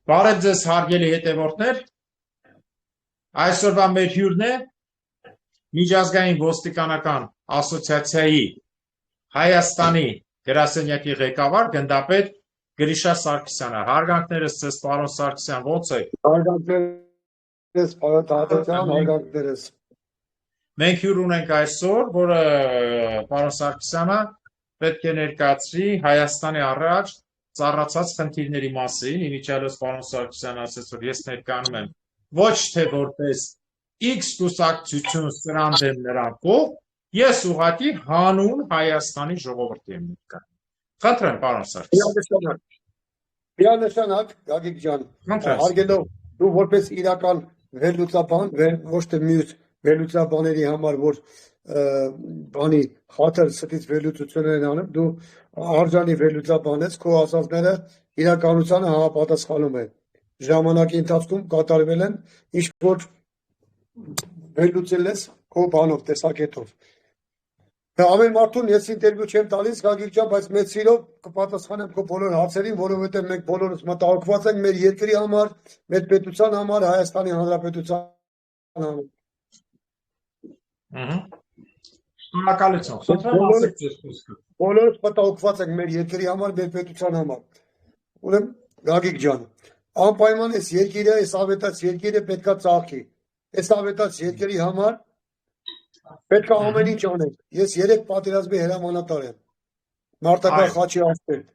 Բարև ձեզ հարգելի հետևորդներ, այսօրվա մեր հյուրն է Միջազգային ոստիկանական ասոցիացիայի Հայաստանի գրասենյակի ղեկավար գնդապետ Գրիշա Սարգսյանը։ Հարգանքներս ձեզ, պարոն Սարգսյան, ո՞նց եք։ Հարգանքներս, պարոն Տահատոսյան, հարգանքներս։ Մենք հյուր ունենք այսօր, որը պարոն Սարգսյանը պետք է ներկայացրի Հայաստանի առաջ ծառացած խնդիրների մասին, իմիջիալոց պարոն Սարգսյանը ասաց, որ ես ներկայանում եմ ոչ թե որպես X կուսակցություն սրան դեմ նրան կողմ, ես ուղղակի հանուն Հայաստանի ժողովրդի եմ ներկայանում։ Խնդրեմ, պարոն Սարգսյան։ Միանշանակ, Գագիկ ջան, հարգելով դու որպես իրական վերլուծաբան, ոչ թե մյուս վերլուծաբաների համար, որ բանի խաթր ստից վերլուծություններ են անում, դու արժանի վերլուծաբան ես, քո ասածները իրականությանը համապատասխանում են։ Ժամանակի ընթացքում կատարվել են ինչ որ վերլուծել ես քո բանով, տեսակետով։ Ամեն մարդուն ես ինտերվյու չեմ տալիս, Գագիկ ջան, բայց մեծ սիրով կպատասխանեմ քո բոլոր հարցերին, որովհետև մենք բոլորս մտահոգված ենք մեր երկրի համար, մեր պետության համար, Հայաստանի Հանրապետության համար։ Շնորհակալություն։ Խնդրեմ ասեք ձեր խոսքը։ Բոլորս մտահոգված ենք մեր երկրի համար, մեր պետության համար։ Ուրեմն Գագիկ ջան, անպայման այս երկիրը, այս ավետաց երկիրը պետքա ծաղկի։ Այս ավետաց երկրի համար պետք է ամեն ինչ անենք։ Ես 3 պատերազմի հրամանատար եմ։ Մարտական խաչի ասպետ։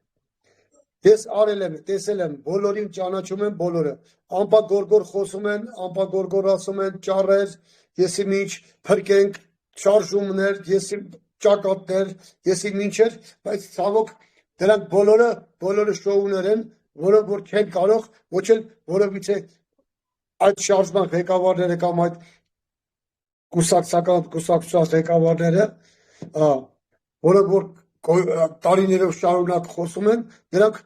Ես արել եմ, տեսել եմ, բոլորին ճանաչում եմ բոլորը։ Անպագորգոր խոսում են, անպագորգոր ասում են ճառեր, եսի ինչ փրկենք, շարժումներ, եսի ճակատներ, եսի ինչեր, բայց ցավոք դրանք բոլորը շոուներ են, որոնք որ չեն կարող ոչ էլ որովհետեւ այդ շարժման ղեկավարները կամ այդ կուսակցության ղեկավարները, որոնք որ տարիներով շարունակ խոսում են, նրանք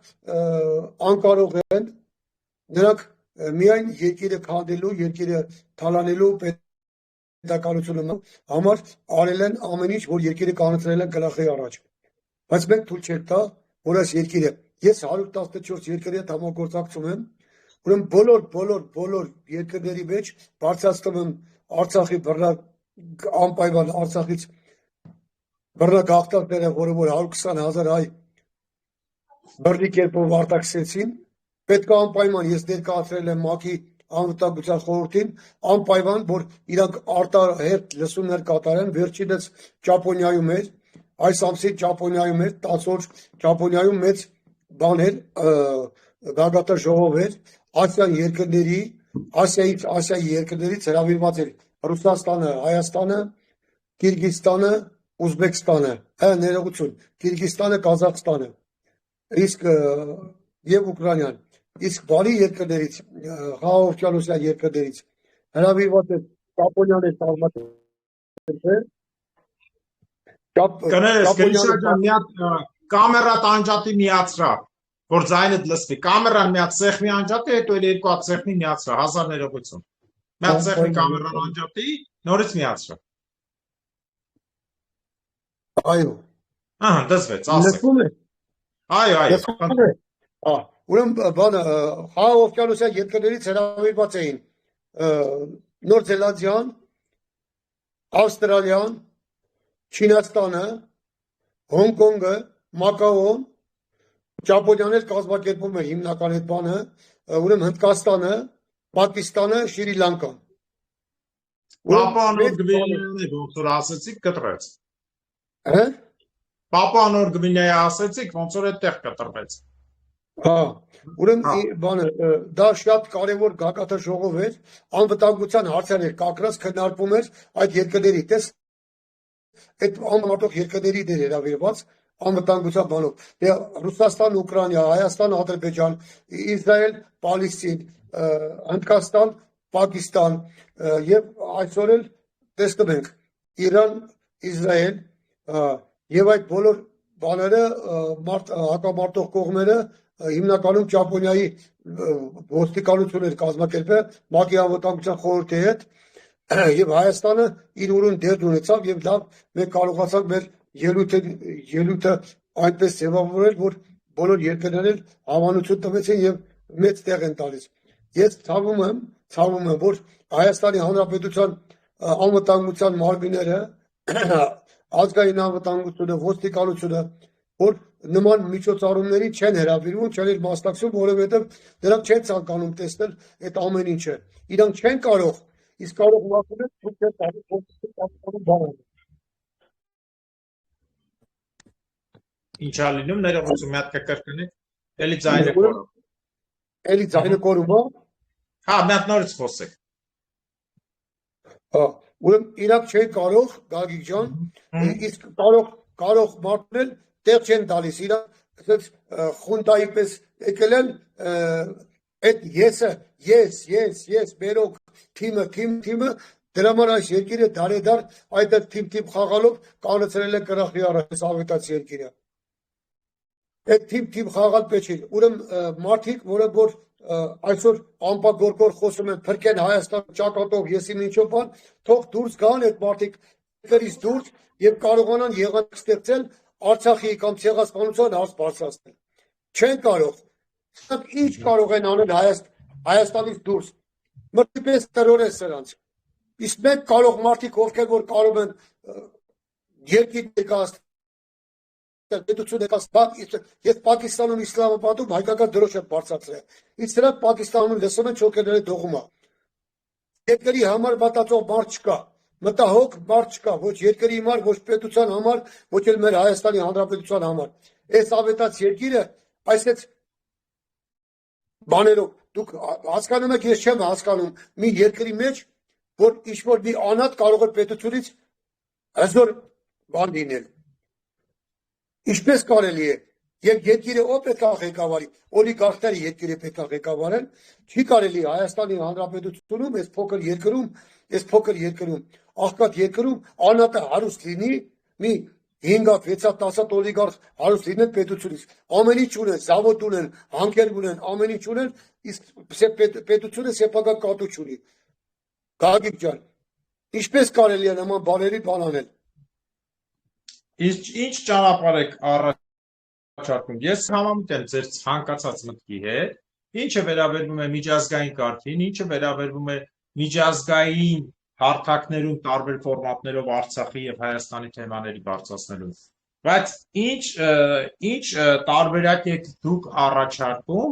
անկարող են, նրանք միայն երկիրը քանդելու, երկիրը թալանելու պետականությունը համար արել են ամեն ինչ, որ երկիրը կանցրել են գլխի առաջ։ Բայց մենք թույլ չենք տա, որ այս երկիրը, ես 114 երկրի հետ համագործակցում եմ, ուրեմն բոլոր երկրների մեջ բարձրացնում եմ Արցախի անպայման Արցախից բռնագաղթակները, որը որ 120,000 հայ բռնի կերպով արտաքսեցին, պետք է անպայման ես ներկայացրել եմ ՄԱԿ-ի անվտանգության խորհրդին, անպայման, որ իրանք արտահերթ լսումներ կատարեն, վերջինս Ճապոնիայում էր, այս ամսի Ճապոնիայում էր, 10 օր Ճապոնիայում մեծ բան էր, գագաթա ժողով էր, Ասիայի երկրներից հրավիրված էր Ռուսաստանը, Հայաստանը, Կիրգիզստանը, Ուզբեկստանը, ներողություն, Կիրգիզստանը, Կազախստանը, իսկ եւ Ուկրաինան, իսկ բարի երկրներից, Խաղաղօվկիանոսյան երկրներից հրավիրված է Ճապոնիան էր տարածել։ Կներես, Գրիշա ջան, մի հատ կամերատ անջատի միացրա, որ ձայնդ լսվի։ Կամերան մի հատ սեղմի անջատի, հետո էլ երկու հատ սեղմի միացրա, 1000 ներողություն։ Մի հատ սեղմի կամերան անջատի, նորից միացրա։ Այո։ Ահա, դասվեց, ասեք։ Այո։ Ուրեմն բանը Խաղաղօվկիանոսյան երկրներից հրավիրված էին Նոր Զելանդիան, Ավստրալիան, Չինաստանը, Հոնկոնգը, Մակաոն, Ճապոնիան էլ կազմակերպում էր հիմնական այդ բանը, ուրեմն Հնդկաստանը, Պակիստանը, Շրի Լանկան։ Պապուա-Նոր Գվինեան ոնց որ ասեցիք կտրեց։ Պապուա-Նոր Գվինեա ասեցիք, ոնց որ այդտեղ կտրվեց։ Ուրեմն բանը դա շատ կարևոր գագաթա ժողով էր, անվտանգության հարցեր էր կակրած քննարկվում էր այդ երկրների, տես այդ ամենատոք երկրների դեր հրավիրված անվտանգության բանով։ Ռուսաստան, Ուկրաինա, Հայաստան, Ադրբեջան, Իսրայել, Պալեստին, Հնդկաստան, Պակիստան եւ այսօր էլ տեսնում ենք Իրան, Իսրայել եւ այդ բոլոր բաները հակամարտող կողմերը հիմնականում Ճապոնիայի ոստիկանություն էր կազմակերպել ՄԱԿ-ի անվտանգության խորհրդի հետ եւ Հայաստանը իր ուրույն դեր ունեցավ եւ լավ մենք կարողացանք մեր ելույթը այնպես ձևավորել, որ բոլոր երկրներն համանություն տվեցին եւ մեծ տեղ են տալիս։ Ես ցավում եմ, որ Հայաստանի Հանրապետության անվտանգության մարմինները ազգային անվտանգությունը, ոստիկանությունը, որ նման միջոցառումների չեն հրավիրվում, չեն էլ մասնակցում, որովհետև նրանք չեն ցանկանում տեսնել այդ ամեն ինչը։ Իրանք չեն կարող, իսկ կարող մարդուները ցույց տալու բանը։ Ինչ ա լինում, ներողություն, մի հատ կկրկնեք, էլի ձայնը կորում։ Էլի ձայնը կորում է։ Հա, մի հատ նորից խոսեք։ Հա, ուրեմն իրանք չեն կարող, Գագիկ ջան, իսկ կարող մարդն տեղ չեն տալիս, իրանք ասած խունտայի պես եկել են այդ ես բերոք թիմը դրա համար այս երկիրը դարեդար այդ թիմ խաղալով կանցրել է կրախի առած ավետաց երկիրը։ Այդ թիմ խաղալ պետք է։ Ուրեմն մարդիկ, որը որ այսօր ամպագորգոր խոսում են փրկեն Հայաստան ճակատով եսի ինչով բան, թող դուրս գան այդ մարդիկ կրից դուրս եւ կարողանան եղանակ ստեղծել Արցախի կամ ցեղասպանության հարց բարձրացնել։ Չեն կարող։ Սրանք ինչ կարող են անել Հայաստանից դուրս։ Մրցիպես terror է սրանց։ Իսկ մենք կարող մարդիկ ովքեր որ կարող են երկիր ներկայացնել ես Պակիստանում իսլամաբադում հայկական դրոշ եմ բարձրացրել։ Իսկ նրանք Պակիստանում լսում են չոքերների դողումը։ Երկրի համար մտածող մարդ չկա։ Մտահոգ մարդ չկա, ոչ երկրի համար, ոչ պետության համար, ոչ էլ մեր Հայաստանի Հանրապետության համար։ Այս ավետաց երկիրը այսպես բաներով դուք հասկանում եք, ես չեմ հասկանում մի երկրի մեջ, որ ինչ-որ մի անհատ կարող է պետությունից հզոր բան լինել։ Ինչպես կարելի է, եւ երկիրը ով պետք է ղեկավարի, օլիգարխները երկիրը պետք է ղեկավարեն, չի կարելի Հայաստանի Հանրապետությունում, այս փոքր երկրում, աղքատ երկրում անհատը հարուստ լինի, մի 5-6-10 օլիգարխ հարուստ լինեն պետությունից, ամեն ինչ ունեն, զավոդ ունեն, հանքեր ունեն, ամեն ինչ ունեն, իսկ պետությունը սեփական կատու չունի։ Գագիկ ջան, ինչպես կարելի է նման բաների բան անել։ Ինչ ճանապարհ եք առաջարկում։ Ես համամիտ եմ ձեր ցանկացած մտքի հետ, ինչը վերաբերվում է միջազգային կարգին, ինչը վերաբերվում է միջազգային հարթակներում տարբեր ֆորմատներով Արցախի եւ Հայաստանի թեմաների բարձրացնելուն։ Բայց ինչ տարբերակ եք դուք առաջարկում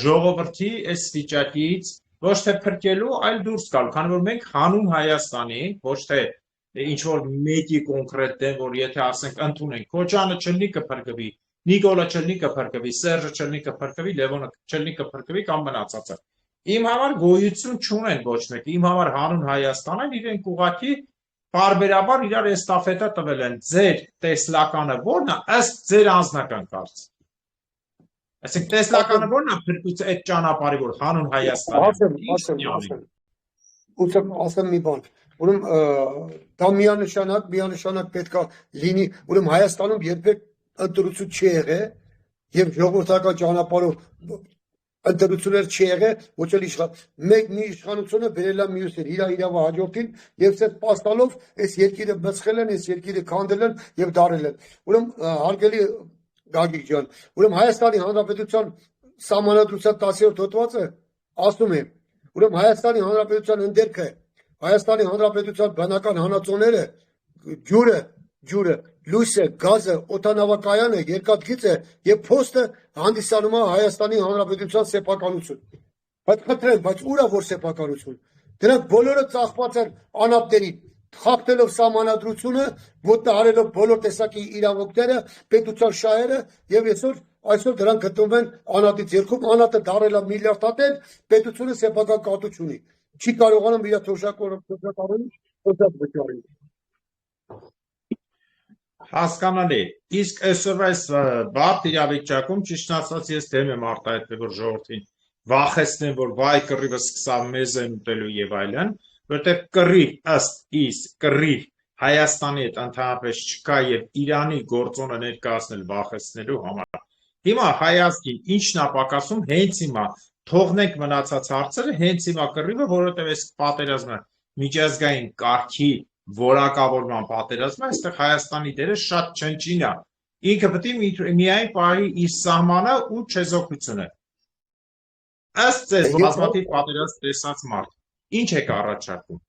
ժողովրդի այս վիճակից ոչ թե փրկելու, այլ դուրս գալ, քանի որ մենք հանուն Հայաստանի, ոչ թե ինչ որ մեկի կոնկրետ դեմ, որ եթե ասենք ընդունենք, Քոչյանը չլինի կփրկվի, Նիկոլը չլինի կփրկվի, Սերժը չլինի կփրկվի, Լևոնը չլինի կփրկվի կամ մնացածը։ Իմ համար գոյություն չունեն ոչ մեկը, իմ համար հանուն Հայաստանն իրենք ուղղակի բարբերաբար իրար էստաֆետա տվել են։ Ձեր տեսլականը ո՞րն է ըստ ձեր անձնական կարծիքի։ Այսինքն տեսլականը ո՞րն է փրկության այդ ճանապարհի, որ հանուն Հայաստանի։ Ասեմ մի բան։ Ուրեմն դա միանշանակ պետք է լինի, ուրեմն Հայաստանում երբեք ընտրություն չի եղել եւ ժողովրդական ճանապարհով ընտրություններ չի եղել, ոչ էլ մի իշխանությունը բերել է մյուսին, իրավա հաջորդին եւ այդ պաստալով այս երկիրը բծխել են, այս երկիրը քանդել են եւ դարել են։ Ուրեմն հարգելի Գագիկ ջան, ուրեմն Հայաստանի Հանրապետության սահմանադրության 10-րդ հոդվածը ասում է, ուրեմն Հայաստանի Հանրապետության ընդերքը Հայաստանի Հանրապետության բնական հանածոները ջուրը, լույսը, գազը, օդանավակայանը, երկաթգիծը եւ փոստը հանդիսանում է Հայաստանի Հանրապետության սեփականություն։ Բայց խնդրեմ, բայց ուր է որ սեփականություն։ Դրանք բոլորը ծախված են անապտերին, խախտելով սահմանադրությունը, ոտնահարելով բոլոր տեսակի իրավունքները, պետության շահերը եւ այսօր դրանք գտնվում են անատից երկում, անատը դարել է միլիարդատեր, պետությունը սեփական կատու չունի։ Չի կարողանում իր թոշակորը Հասկանալի։ Իսկ այսօրվա այս բարդ իրավիճակում ճիշտ ասած ես դեմ եմ արտահայտվել, որ ժողովրդին վախեցնեն, որ վայ կռիվը սկսա մեզ են ուտելու եւ այլն, որտեղ կռիվ ըստ իս կռիվ Հայաստանի հետ ընդհանրապես չկա եւ Իրանի գործոնը ներկայացնել վախեցնելու համար։ Հիմա հայազգին ինչն է պակասում, հենց հիմա թողնենք մնացած հարցերը, հենց հիմա կռիվը, որովհետեւ այս պատերազմը միջազգային կարգի որակավորման պատերազմը, այստեղ Հայաստանի դերը շատ չնչին է։ Ինքը պետք է միայն պահի իր սահմանը ու չեզոքությունը։ Ըստ ձեզ Ես բազմաթիվ պատերազմ տեսած մարդ, ինչ եք առաջարկում։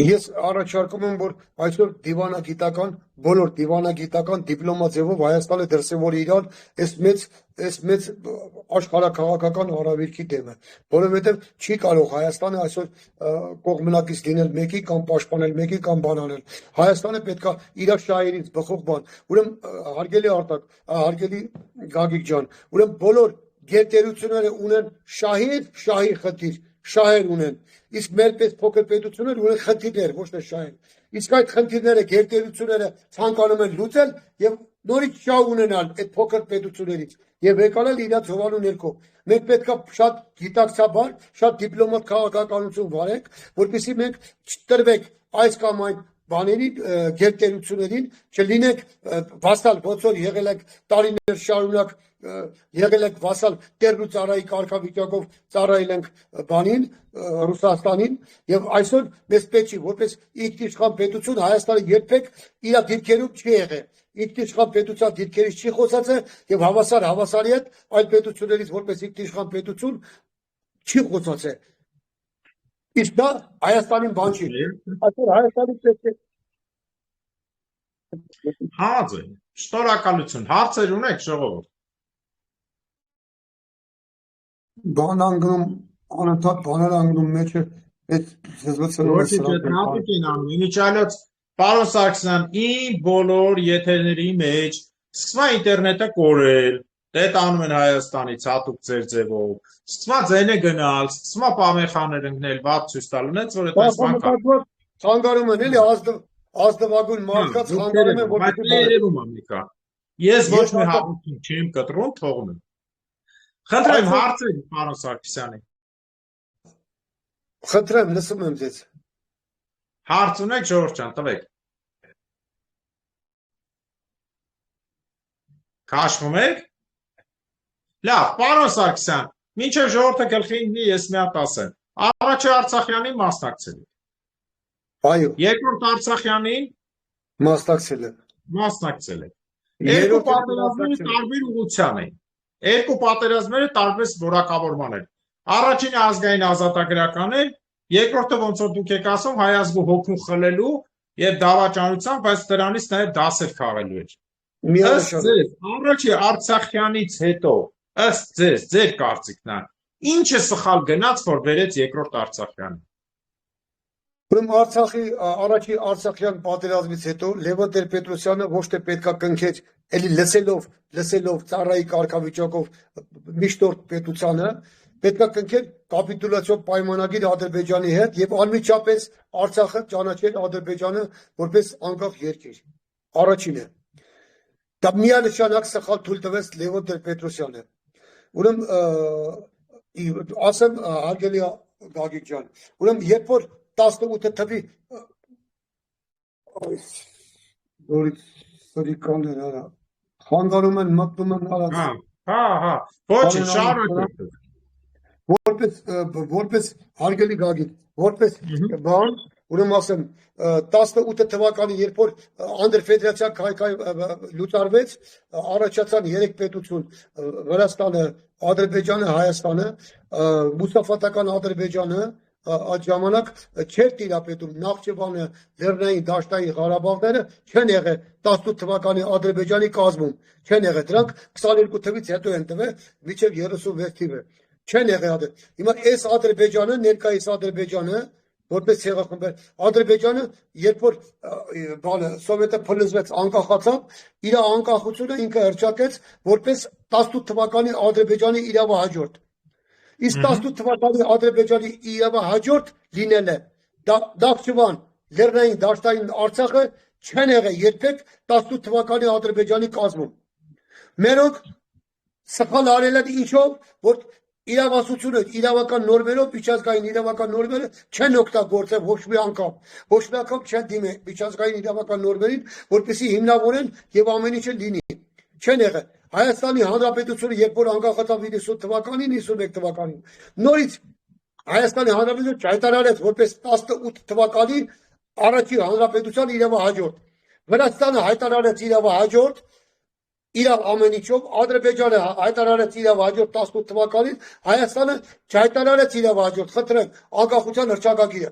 Ես առաջարկում եմ, որ այսօր դիվանագիտական, բոլոր դիվանագիտական դիպլոմա ձևով Հայաստանը դրսևորի իրար այս մեծ աշխարհաքաղաքական հարավիրքի դեմը, որովհետև չի կարող Հայաստանը այսօր կողմնակից լինել մեկի կամ պաշտպանել մեկի կամ բան անել։ Հայաստանը պետքա իր շահերից բխող բան։ Ուրեմն հարգելի Արտակ, հարգելի Գագիկ ջան, ուրեմն բոլոր գերտերությունները ունեն շահի խնդիր, շահեր ունեն։ Իսկ մեր պես փոքր պետություններ ունեն խնդիրներ, ոչ թե շահեր։ Իսկ այդ խնդիրները գերտերությունները ցանկանում են լուծել եւ նորից շահ ունենալ այդ փոքր պետություններից եւ եկալել իրաց հովանու ներքո։ Մենք պետքա շատ գիտակցաբար, շատ դիպլոմատ քաղաքականություն վարենք, որպեսզի մենք չտրվենք այս կամ այն բաներին, գերտերություններին, չլինենք վասալ, ոնց որ եղել եք տարիներ շարունակ եղել եք վասալ տերն ու ծառայի կարգավիճակով ծառայել ենք բանին Ռուսաստանին եւ այսօր մեզ պետք չի որպես ինքնիշխան պետություն Հայաստանը երբեք իր դիրքերում չի եղել ինքնիշխան պետության դիրքերից չի խոսած եւ հավասարի հետ այլ պետություններից որպես ինքնիշխան պետություն չի խոսած իսկ դա Հայաստանին բան չի այսօր Հայաստանի պետք է Համաձայն շնորհակալություն հարցեր ունեք ժողովուրդ բան անգնում անընդհատ բաներ անգնում մեջը այդ զզվցելով Իմիջիալոց պարոն Սարգսյան իմ բոլոր եթերների մեջ սկսվա ինտերնետը կորել դետ անում են Հայաստանից հատուկ ձեր ձևով սկսվա ձենը գնալ սկսվա պամեխաներ ընկնել վատ ցույց տալ ունեց որ այդպես բան կա ցանկանում են էլի ազդվագույն մարդկա ցանկանում են որ երևում է մեկա ես ոչ մի հաղորդում չեմ կտրում թողնում Խնդրեմ հարցեր պարոն Սարգսյանի Խնդրեմ լսում եմ ձեզ Հարց ունեք ժողովուրդ ջան տվեք Քաշվում եք Լավ պարոն Սարգսյան մինչև ժողովուրդը գլխի ինձ ես մի հատ ասեմ առաջի Արցախյանին մասնակցել եք Այո երկրորդ Արցախյանին մասնակցել եք Երկու պատերազմները տարբեր ուղղության են Երկու պատերազմները տարբեր որակավորման են Առաջինը ազգային ազատագրական է Երկրորդը ոնց որ դուք եք ասում հայ ազգու հոգուն խլելու եւ դավաճանության բայց դրանից նաեւ դասեր քաղելու էր Ըստ ձեզ առաջի Արցախյանից հետո ըստ ձեզ ձեր կարծիքն է Ինչը սխալ գնաց որ վերեց երկրորդ Արցախյանը Ուրեմն Արցախի առաջի Արցախյան պատերազմից հետո Լևոն Տեր-Պետրոսյանը ոչ թե պետքա կնքեր էլի լսելով ծառայի կարգավիճակով միշտորդ պետությանը պետքա կնքեր կապիտուլյացիոն պայմանագիր Ադրբեջանի հետ եւ անմիջապես Արցախը ճանաչել Ադրբեջանը որպես անկախ երկիր առաջինը դա միանշանակ սխալ թույլ տվեց Լևոն Տեր-Պետրոսյանը ուրեմն ասեմ հարգելի Գագիկ ջան ուրեմն երբ որ 18 թվի նորից սրիկաններ արա խանգարում են մտնում են արա հա ոչ շարունակեք որպես հարգելի Գագիկ որպես բան ուրեմն ասեմ 18 թվականի երբ որ անդրֆեդերացիա լուծարվեց առաջացան 3 պետություն Վրաստանը Ադրբեջանը Հայաստանը մուսաֆատական Ադրբեջանը այդ ժամանակ չէր տիրապետում Նախճեվանը, Լեռնային Դաշտային Ղարաբաղները չեն եղել 18 թվականի Ադրբեջանի կազմում, չեն եղել դրանք 22 թվից հետո են տվել մինչև 36 թիվը, չեն եղել Հիմա այս Ադրբեջանը, ներկայիս Ադրբեջանը, որպես ցեղախմբեր, Ադրբեջանը, երբ որ Սովետը փլուզվեց, անկախացավ, իր անկախությունը ինքը հռչակեց որպես 18 թվականի Ադրբեջանի իրավահաջորդ Իսկ 18 թվականի Ադրբեջանի իրավահաջորդ լինել է Նախճեվան, Լեռնային Դաշտային Արցախը չեն եղել երբեք 18 թվականի Ադրբեջանի կազմում։ Մերոնք սխալ արել են ինչով, որ իրավասությունը, իրավական նորմերով, միջազգային իրավական նորմերը չեն օգտագործել ոչ մի անգամ չեն դիմել միջազգային իրավական նորմերին, որպեսզի հիմնավորեն եւ ամեն ինչը լինի։ Չեն եղել Հայաստանի Հանրապետությունը երբ որ անկախացավ 90 թվականին, 91 թվականին, նորից Հայաստանի Հանրապետությունը հայտարարեց որպես 18 թվականի առաջի հանրապետության իրավահաջորդ։ Վրաստանը հայտարարեց իրավահաջորդ, իր ամեն ինչով Ադրբեջանը հայտարարեց իր հաջորդ 18 թվականին, Հայաստանը չհայտարարեց իր հաջորդ, խնդրեմ, անկախության հռչակագիրը։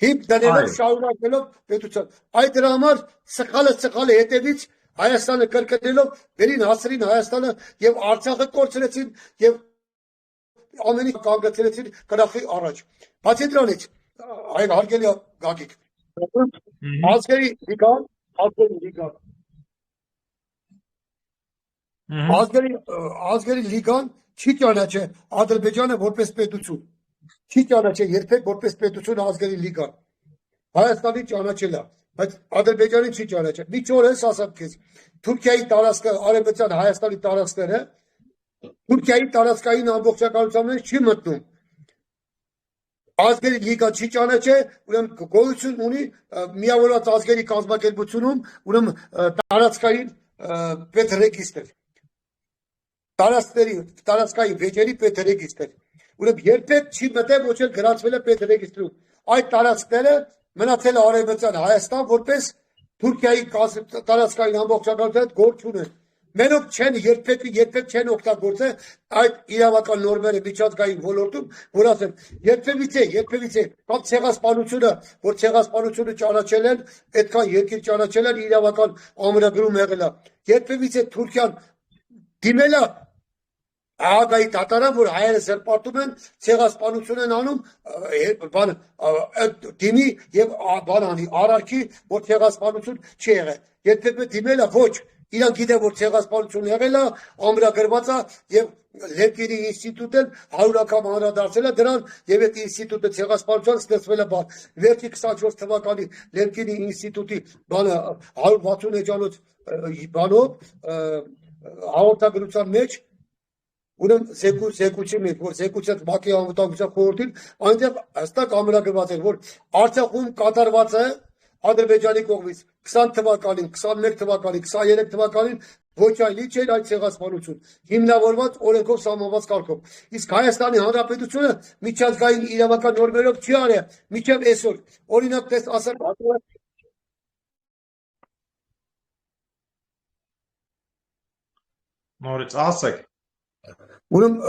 Հիմք դնելով շարունակելով պետության։ Այդ դրա համար սխալը հետևից Հայաստանը կրկնելով վերին հասրին Հայաստանը եւ Արցախը կորցրեցին եւ ամեն ինչ կանգնեցրեցին կրախի առաջ։ Բացի դրանից, այլ հարգելի Գագիկ, ազգերի լիգան ազգերի լիգան չի ճանաչել Ադրբեջանը որպես պետություն։ Չի ճանաչել երբեք որպես պետություն ազգերի լիգան։ Հայաստանի ճանաչել է, բայց Ադրբեջանի չի ճանաչել։ Մի օր ես ասեմ քեզ, Թուրքիայի տարածքը, արևմտյան Հայաստանի տարածքները Թուրքիայի տարածքային ամբողջականության մեջ չի մտնում։ Ազգերի լիգան չի ճանաչել, ուրեմն գոյություն ունի միավորված ազգերի կազմակերպությունում, ուրեմն տարածքային պետրեգիստր։ Տարածքային վեճերի պետրեգիստր։ Ուրեմն երբեք չի մտել ոչ էլ գրանցվել է պետրեգիստրում։ Այդ տարածքները մնացել է արևմտյան Հայաստան որպես Թուրքիայի տարածքային ամբողջականության հետ գործ ունեն։ Մենակ չեն երբեք չեն օգտագործել այդ իրավական նորմերը միջազգային ոլորտում, որ ասեն, երբևիցե կամ ցեղասպանությունը, որ ցեղասպանությունը ճանաչել են, այդքան երկիր ճանաչել են իրավական ամրագրում եղել է։ Երբևիցե Թուրքիան դիմել է Ահագայի դատարան, որ հայերը զրպարտում են, ցեղասպանություն են անում, դիմի եւ բանանի արարքի, որ ցեղասպանություն չի եղել։ Երբեք դիմել է ոչ, իրանք գիտեն, որ ցեղասպանություն եղել է, ամրագրված է եւ Լերկինի ինստիտուտն 100 անգամ անդրադարձել է դրան եւ այդ ինստիտուտը ցեղասպանության ստեղծվել է վերջի 24 թվականի Լերկինի ինստիտուտի բանը 160 էջանոց բանով հաղորդագրության մեջ ուրեմն զեկույցի մեջ, որ զեկույցը ՄԱԿ-ի անվտանգության խորհրդին այնտեղ հստակ ամրագրված էր, որ Արցախում կատարված է Ադրբեջանի կողմից 20 թվականին, 21 թվականին, 23 թվականին ոչ այլ ինչ էր այդ ցեղասպանություն, հիմնավորված օրենքով սահմանված կարգով։ Իսկ Հայաստանի Հանրապետությունը միջազգային իրավական նորմերով չի արել մինչև այսօր։ Օրինակ, տես ասել Նորից ասեք։ Ուրեմն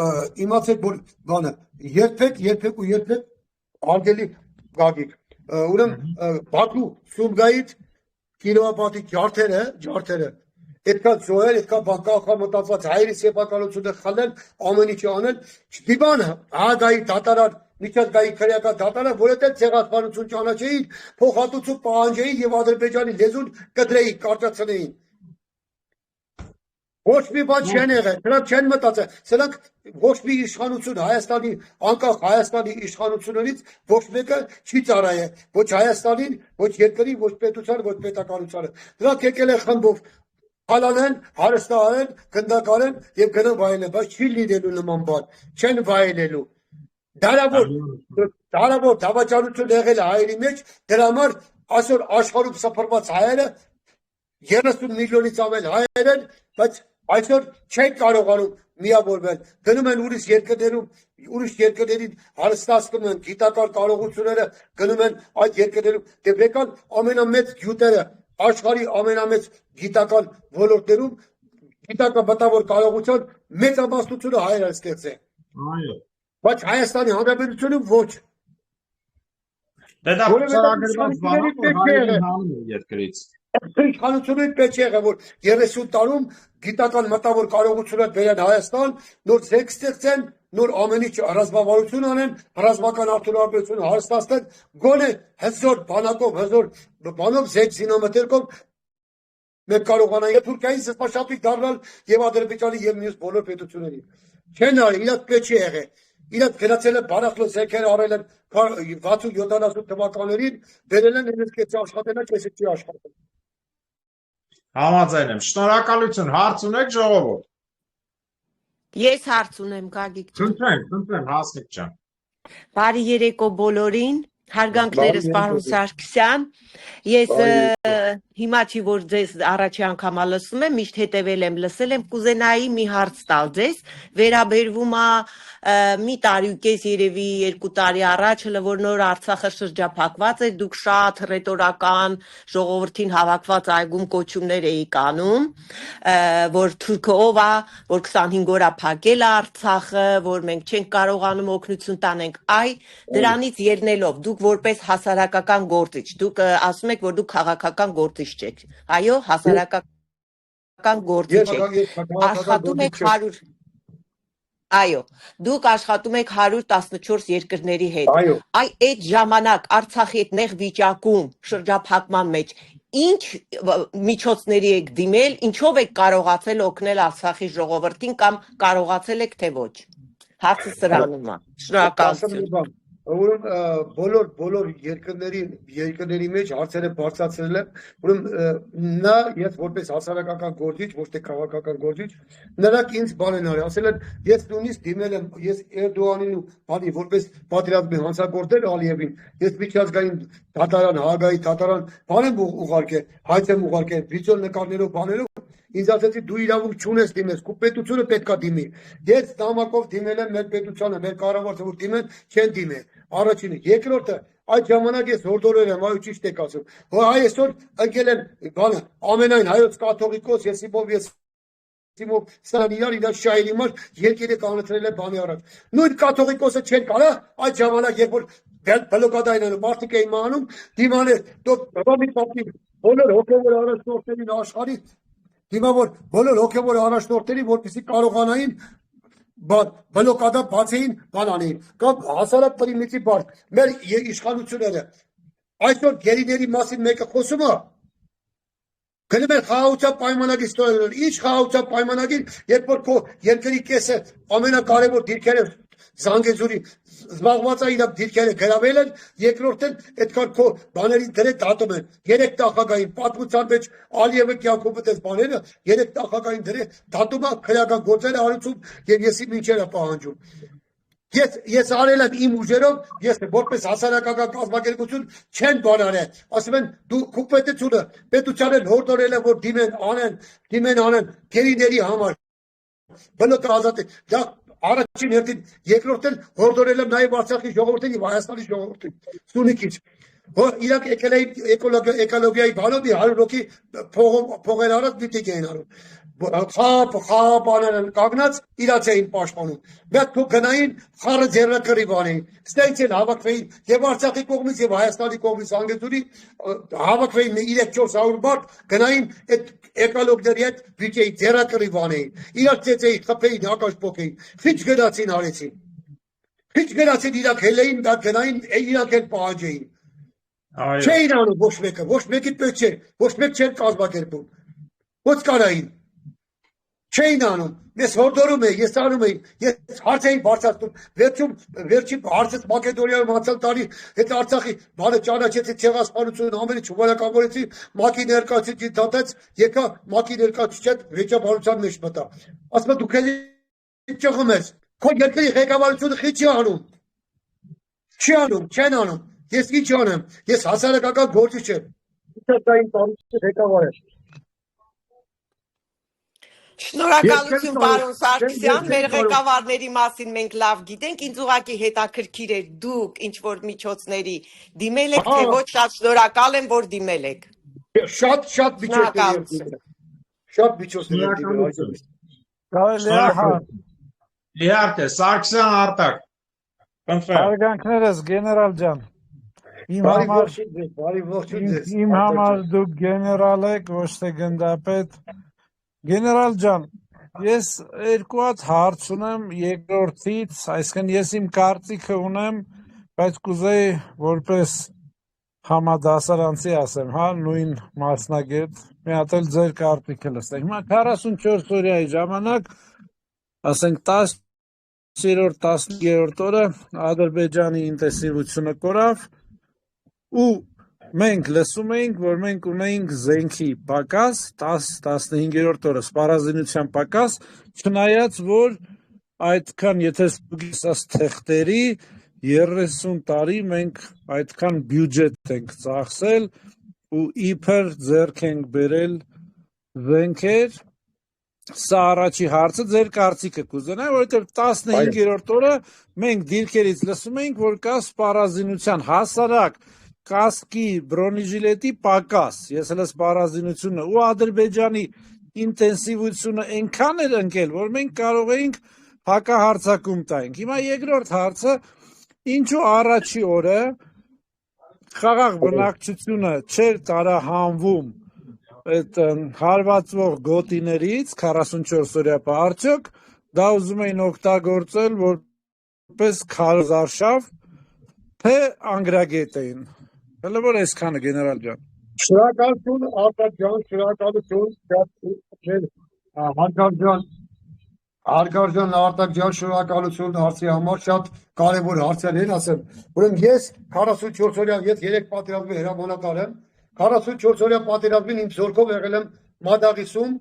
իմացեք, որ բանը երբեք արգելի Գագիկ, ուրեմն Բաքու Սումգայիթ կինոապատի ջարդերը այդքան զոհեր, այդքան բանկախա մտածված հայերի սեփականությունը խլել, ամեն ինչը անել, չդիման Հագայի դատարան, միջազգային քրեական դատարան, որ այդ ցեղասպանություն ճանաչեին, փոխհատուցում պահանջեին եւ Ադրբեջանի լեզուն կդրեին, կարճացնեին։ Ոչ մի բան չեն եղել, նրանք չեն մտածել, սրանք ոչ մի իշխանություն Հայաստանի, անկախ Հայաստանի իշխանություններից ոչ մեկը չի ծառայել, ոչ Հայաստանին, ոչ երկրի, ոչ պետության, ոչ պետականությանը։ Նրանք եկել են խմբով, հալանեն, հարստահարեն, գնդակարեն եւ գնան վայելեն, բայց չի լինելու նման բան, չեն վայելելու։ Դարավոր դավաճանություն եղել է հայերի մեջ, դրա համար այսօր աշխարհում սփռված հայերը 30 միլիոնից ավել հայեր են, բայց այսօր չեն կարողանում միավորվել, գնում են ուրիշ երկրներին հարստացնում են գիտական կարողությունները, գնում են այդ երկրներում, դեպեկան ամենամեծ գյուտերը, աշխարհի ամենամեծ գիտական ոլորտներում, գիտական մտավոր կարողության մեծամասնությունը հայեր են ստեղծել։ Այո։ Բայց Հայաստանի Հանրապետությունում ոչ։ Դա ծրագրված բան է, հայերին հանում է երկրից։ Իշխանությունը պետք է եղել, որ 30 տարում գիտական մտավոր կարողություններ բերեն Հայաստան, նոր զենք ստեղծեն, նոր ամեն ինչ ռազմավարություն անեն, ռազմական արդյունաբերություն հարստացնեն, գոնե հզոր բանով զենք զինամթերքով մենք կարողանանք Թուրքիայի զսպաշապիկ դառնալ եւ Ադրբեջանի եւ մյուս բոլոր պետությունների։ Չեն արել, իրանք պետք է եղել։ Իրանք գնացել են բարախլո զենքեր առել են 60-70 թվականներին, բերել են իրենց կեցի աշխատելը, կեսի չի աշխատել։ Համաձայն եմ։ Շնորհակալություն, հարց ունեք ժողովուրդ։ Ես հարց ունեմ Գագիկ ջան։ Խնդրեմ, Հասմիկ ջան։ Բարի երեկո բոլորին, հարգանքներս պարոն Սարգսյան։ Ես հիմա չի որ ձեզ առաջի անգամ լսում եմ, միշտ հետևել եմ, լսել եմ, կուզենայի մի հարց տալ ձեզ, վերաբերվում է մի տարի ու կես երևի 2 տարի առաջ, հələ որ նոր Արցախը շրջափակված էր, դուք շատ ռետորական ժողովրդին հավաքված այգում կոչումներ էիք անում, որ թուրքը ով է, որ 25 օր է փակել Արցախը, որ մենք չենք կարողանում օգնություն տանենք, դրանից ելնելով, դուք որպես հասարակական գործիչ, դուք ասում եք, որ դուք քաղաքական գործիչ չեք, այո, հասարակական գործիչ եք, աշխատում եք 100 Այո, դուք աշխատում եք 114 երկրների հետ, այդ ժամանակ Արցախի այդ նեղ վիճակում շրջափակման մեջ, ինչ միջոցների եք դիմել, ինչով եք կարողացել օգնել Արցախի ժողովրդին կամ կարողացել եք թե ոչ, հարցը սրանում է, շնորհակալություն Ուրեմն բոլոր երկրների մեջ հարցերը բարձրացրել եմ, ուրեմն նա ես որպես հասարակական գործիչ, ոչ թե քաղաքական գործիչ, նրանք ինձ բան են արել, ասել են, ես նույնիսկ դիմել եմ, ես Էրդողանին ու բանի որպես պատերազմի հանցագործել Ալիևին, ես միջազգային դատարան, Հաագայի դատարան, բան եմ ուղարկել, հայց եմ ուղարկել, վիդեո նկարներով, բաներով Ինձ ասեցի դու իրավունք չունես դիմես, քո պետությունը պետքա դիմի։ Ես նամակով դիմել եմ մեր պետությանը, մեր կառավարությանը, որ դիմեն, չեն դիմել։ Առաջինը, երկրորդը, այդ ժամանակ ես հորդորել եմ, այո ճիշտ եք ասում։ Որ այսօր ընկել են բանը, ամենայն հայոց կաթողիկոս, Եսիմով սան իրար շահերի մար երկիրը կանցրել է բանի առաջ։ Նույն կաթողիկոսը չեն կարա այդ ժամանակ երբ որ բլոկադային մարդիկ էին մանում, դիմաներ, բոլոր հոգևոր առաջնորդներին աշխարհի Հիմա որ բոլոր հոգևոր առաջնորդների որպեսզի կարողանային բլոկադա բացեին բանանեին կամ հասարակ պրիմիտիվ բան մեր իշխանությունները այսօր գերիների մասին մեկը խոսում է գնում են խաղաղության պայմանագիր ստորագրել ինչ խաղաղության պայմանագիր երբ որ քո երկրի կեսը ամենակարևոր դիրքերը Զանգեզուրի զբաղված է իր դիրքերը գրավել են երկրորդն այդքան քո բաների դրե դատում են երեք նախագահային պատմության մեջ Ալիևը Կյակոբը դες բաները երեք նախագահային դրե դատում է քրեական գործերը արեցում եւ եսի մինչերը պահանջում ես արել եմ իմ ուժերով ես որպես հասարակական կազմակերպություն չեն բանարել ասում են դու քո պետությանը հորդորել են որ դիմեն անեն գերիների համար բնոց ազատ դա Առաջին հերթին երկրորդն հորդորել եմ նաև Արցախի ժողովրդին եւ Հայաստանի ժողովրդին Սյունիքից որ իրանք եկել էին էկոլոգիայի բանով 100 հոգի փողեր արած դիտիկ էին անում խաբաներն կանգնած իրաց էին պաշտպանում մեկ թու գնային խառը ձեռնարկրի բանին ստենց են հավաքվեին եւ Արցախի կողմից եւ Հայաստանի կողմից Անգեզուրի հավաքվեին 3-400 մարդ գնային այդ էկոլոգների հետ վիճեի ձեռնարկրի բանին իրաց ծեծեի խփեին հակաշփոքեին քիչ գնացին արեցին քիչ գնացին իրանք հելեին դա գնային իրանք էլ պահանջեին Չէին անում ոչ մեկի պետք չէ, ոչ մեկ չեն կազմակերպում, ոչ կարային, չէին անում, ես հորդորում էի, ես անում էի, ես հարց էի բարձրացնում, վերջին հարցս Մակեդոնիայում անցյալ տարի հետ Արցախի բանը ճանաչեցի ցեղասպանությունը ամենը չվարակավորեցի, ՄԱԿ-ի ներկայացուցիչի դատեց, եկա ՄԱԿ-ի ներկայացուցիչի հետ վեճաբանության մեջ մտա, ասում դուք էլ ճղում ես, քո երկրի ղեկավարությունը քիչ չի անում, չեն անում Ես ինչ անեմ, ես հասարակական գործիչ եմ, միջազգային կառույցի ղեկավար եմ։ Շնորհակալություն պարոն Սարգսյան, մեր ղեկավարների մասին մենք լավ գիտենք, ինձ ուղղակի հետաքրքիր էր դուք ինչ որ միջոցների դիմել եք, թե ոչ շատ շնորհակալ եմ, որ դիմել եք։ Շատ միջոցներ դիմել։ Իհարկե, Սարգսյան Արտակ։ Արգանքներս գեներալ ջան։ Իմ համար դուք գեներալ եք, ոչ թե գնդապետ։ Գեներալ ջան, ես երկու հատ հարց ունեմ երկրորդից, այսինքն ես իմ կարծիքը ունեմ, բայց կուզեի որպես համադասարանցի ասեմ, հա, նույն մասնագետ, մի հատ էլ ձեր կարծիքը լսենք։ Հիմա 44 օրյայի ժամանակ, ասենք 10-րդ 15-րդ օրը Ադրբեջանի ինտենսիվությունը կորավ ու մենք լսում էինք, որ մենք ունեինք զենքի պակաս 10-15-րդ օրը սպառազինության պակաս, չնայած որ այդքան եթե ստուգես թղթերի 30 տարի մենք այդքան բյուջետ ենք ծախսել ու իբր ձեռք ենք բերել զենքեր։ Սա առաջի հարցը, ձեր կարծիքը կուզենայի, որովհետև 15-րդ օրը մենք դիրքերից լսում էինք, որ կա սպառազինության հասարակ կասկի, բրոնեժիլետի պակաս, ես հենց սպառազինությունը ու Ադրբեջանի ինտենսիվությունը այնքան էր ընկել, որ մենք կարող էինք հակահարձակում տայինք։ Հիմա երկրորդ հարցը, ինչու առաջի օրը խաղաղ բնակչությունը չէր տարահանվում այդ հարվածվող գոտիներից 44 օրյա արդյոք դա ուզում էին օգտագործել որպես քարոզարշավ, թե անգրագետ էին։ Հələ որ այսքանը գեներալ ջան։ Շնորհակալություն Արտակ ջան, շնորհակալություն Հարգարժան Արտակ ջան, շնորհակալություն հարցի համար, շատ կարևոր հարցեր են, ասեմ։ Ուրեմն ես 44 օրյա, ես 3 պատերազմի հրամանատար եմ, 44 օրյա պատերազմին իմ զորքով եղել եմ Մադաղիսում,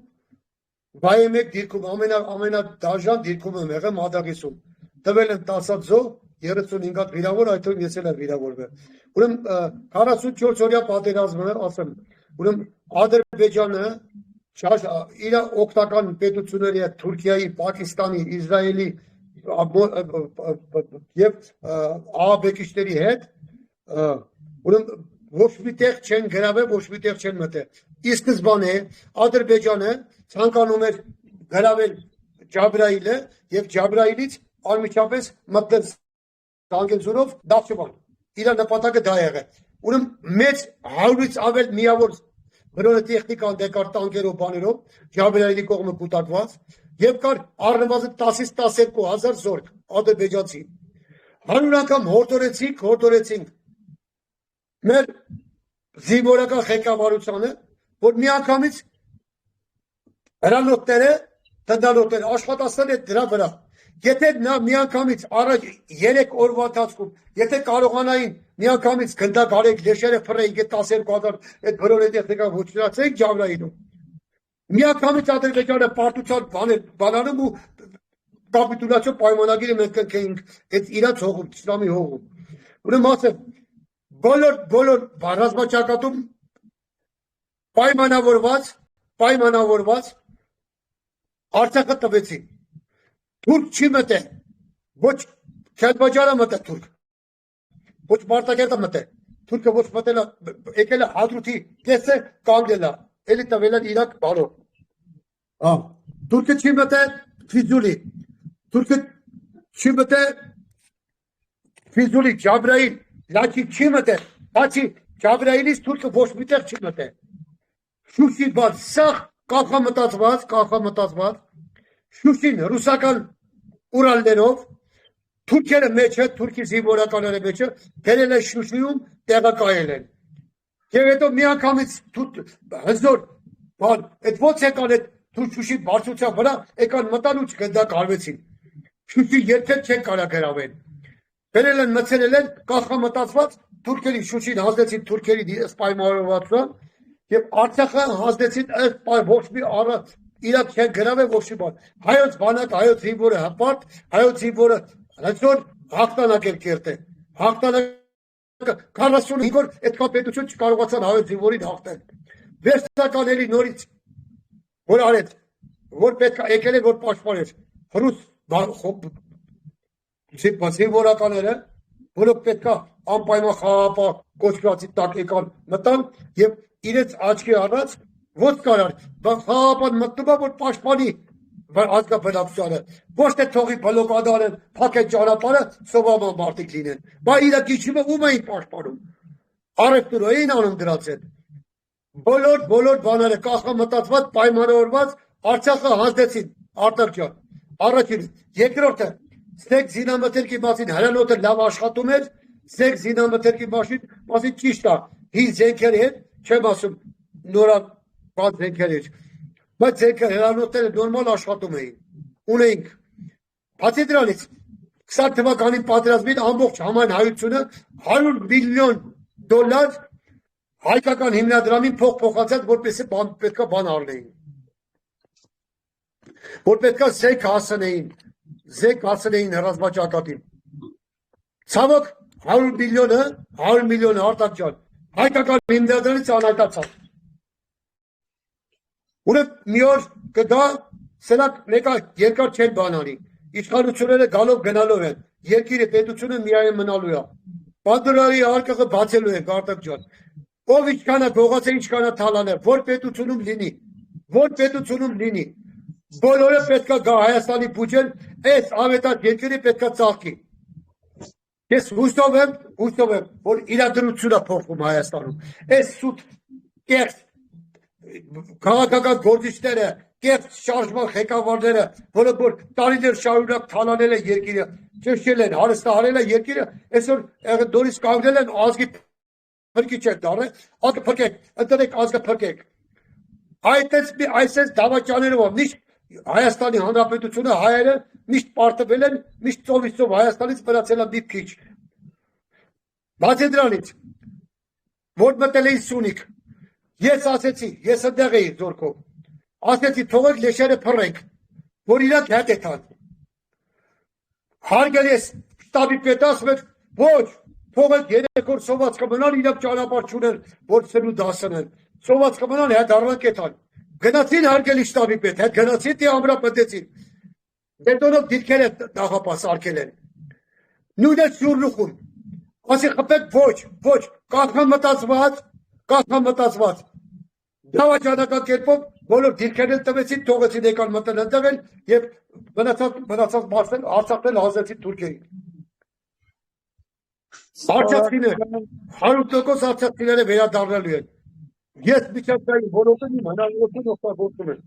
Բայեմեկ դիրքում, ամենադաժան դիրքում եմ եղել Մադաղիսում։ Տվել եմ 10 զոհ, 35 հատ վիրավոր, այդ թվում ես էլ եմ վիրավորվել։ Ուրեմն 44 օրյա պատերազմը, ասեմ, ուրեմն Ադրբեջանը իր օգտական պետությունների հետ Թուրքիայի, Պակիստանի, Իսրայելի եւ ահաբեկիչների հետ ուրեմն ոչ մի տեղ չեն գրավել, ոչ մի տեղ չեն մտել։ Ի սկզբանե Ադրբեջանը ցանկանում էր գրավել Ջաբրայիլը եւ Ջաբրայիլից անմիջապես մտնել Զանգեզուրով Դավթիվան։ Իր նպատակը դա եղել։ Ուրեմն մեծ 100-ից ավել միավոր բրոնե տեխնիկան դեկար տանկերով բաներով Ջաբրայիլի կողմը կուտակված եւ կար առնվազն 10-ից 12 հազար զորք ադրբեջանցի։ 100 անգամ հորդորեցինք մեր զինվորական ղեկավարությանը, որ միանգամից հրանոթները, տնտանոթները աշխատացնել են դրա վրա։ Եթե նա միանգամից առաջ 3 օրվա ընթացքում, եթե կարողանային միանգամից գնդակարեք լեշերը փռեին 12,000 այդ բրոնե տեխնիկա ոչնչացրեք Ջաբրայիլում։ Միանգամից Ադրբեջանը պարտության բանանում ու կապիտուլյացիա պայմանագիրը մենք կնքեինք այդ իրանց հողում, Իսլամի հողում։ Ուրեմն ասեմ, բոլոր ռազմաճակատում պայմանավորված Արցախը տվեցին։ Թուրք չի մտել, ոչ Քերբաջարը մտել թուրք, ոչ Մարտակերտը մտել, թուրքը ոչ մտել է, եկել է Հադրութի տեսը կանգնել է, էլի տվել են Իրաք բարով։ Թուրքը չի մտել Ֆիզուլի, թուրքը չի մտել Ֆիզուլի, Ջաբրայիլ, Լաչի չի մտել, բացի Ջաբրայիլից թուրքը ոչ մի տեղ չի մտել։ Շուշի բան, սաղ կախամտածված, Շուշին ռուսական ուրալներով, թուրքերը մեջը, թուրքի զինվորականները մեջը, դերել են Շուշիում, տեղակայել են։ Եվ հետո միանգամից հզոր, այդ ոնց եկան այդ Շուշի բարձրության վրա, եկան մտան ու չգնդակարվեցին։ Շուշի երբեք չեն կարա գրավել։ Բերել են, մցրել են, կախամտածված, թուրքերի Շուշին հանձնեցին թուրքերի պայմանավորվածության եւ Արցախը հանձնեցին ոչ մի Իրաք չեն գրավել ոչ մի բան։ Հայոց բանակը, հայոց զինվորը հպարտ, հայոց զինվորը հնչոր հաղթանակ էր կերտել։ Հաղթանակը 45 օր այդքան պետություն չկարողացան հայոց զինվորին հաղթել։ Վերջնականների նորից որ արեց, որ պետք է եկել էր որ պաշտպաներ ռուս զինվորականները, որոնք պետք է անպայման խաղաղապահ կոչվածի տակ եկան մտան եւ իրենց աչքի առած ոչ կարար, խաղապան մտնում է, որ պաշտպանի ազգաբնակչությանը, ոչ թե թողի բլոկադան են, փակեն ճանապարհը, սովաման մարդիկ լինեն։ Բա իր գիչումը ում էին պաշտպանում։ Առևտուրը էին անում դրանց հետ։ Բոլոր բաները կախամտածված, պայմանավորված Արցախը հանձնեցին Արտակ ջան։ Առաջինը, երկրորդը, ստեկ զինամթերքի մասին հրանոթը լավ աշխատում էր, ստեկ զինամթերքի մասին ճիշտ է, հին զենքերի հետ, չեմ ասում նորակ բաց զենքեր էր, բայց զենքեր հրանոթները նորմալ աշխատում էին, ունեինք։ Բացի դրանից, 20 թվականի պատերազմին ամբողջ համայն հայությունը $100 միլիոն հայկական հիմնադրամին փոխանցած, որպեսզի պետքա բան առնեին, որ պետքա զենք հասցնեին ռազմաճակատին։ Ցավոք 100 միլիոնը Արտակ ջան, հայկական հիմնադրամից անհայտացավ։ Ուրեմն մի օր կգա սրանք մեկը երկար չեն բանանի։ Իշխանությունները գալով գնալով են։ Երկիրը պետությունը միայն մնալու է։ Պանդորայի արկղը բացելու են Գարտակ ջան։ Ով ինչքան է գողացել, ինչքան է թալանել, որ պետությունում լինի, որ պետությունում լինի։ Բոլորը պետք է գա Հայաստանի բյուջեն, այս ավետած երկիրը պետք է ծաղկի։ Ես հուսով եմ, որ իրադրությունն է փոխվում Հայաստանում։ Այս սուտ կեղծ քաղաքական գործիչները, կեղծ շարժման ղեկավարները, որոնք որ տարիներ շարունակ թալանել են երկիրը, ճնշել են, հարստահարել են երկիրը, այսօր դորից կանգնել են ազգի փրկիչ են դառել, ազգը փրկեք, ընտրեք ազգը փրկեք։ Այսպես դավաճաներով միշտ Հայաստանի Հանրապետությունը հայերը միշտ պարտվել են, միշտ ծովից ծով Հայաստանից մնացել է մի քիչ։ Բացի դրանից, որ մտել էին Սյունիք, ես ասեցի, ես ընդեղ էի Զորքով, ասեցի թողեք լեշերը փռենք, որ իրանք հետ եթան։ Հարգել ես շտաբի պետ ասում եք, ոչ, թողեք 3 օր սոված կմնան, իրանք ճանապարհ չունեն, որ սնու դասնեն, սոված կմնան, հետ առվանք եթան։ Գնացին հարգելի շտաբի պետ, հետ գնացին դի ամրապտեցին։ Դետոնով դիրքերը նախապաս արկել են։ Նույնը Սյուրլուխում։ Ասի խփեք ոչ, կախան մտածված։ Դավաճանական կերպով բոլոր դիրքերն տվեցին, թողեցին եկան մտել ընդեղ են եւ մնացած մարսել, Արցախն հազեցին Թուրքիային։ Արցախիները 100% արցախիները վերադառնալու են։ Ես միջազգային ոլորտում իմ հնարավորություն օգտագործում եմ։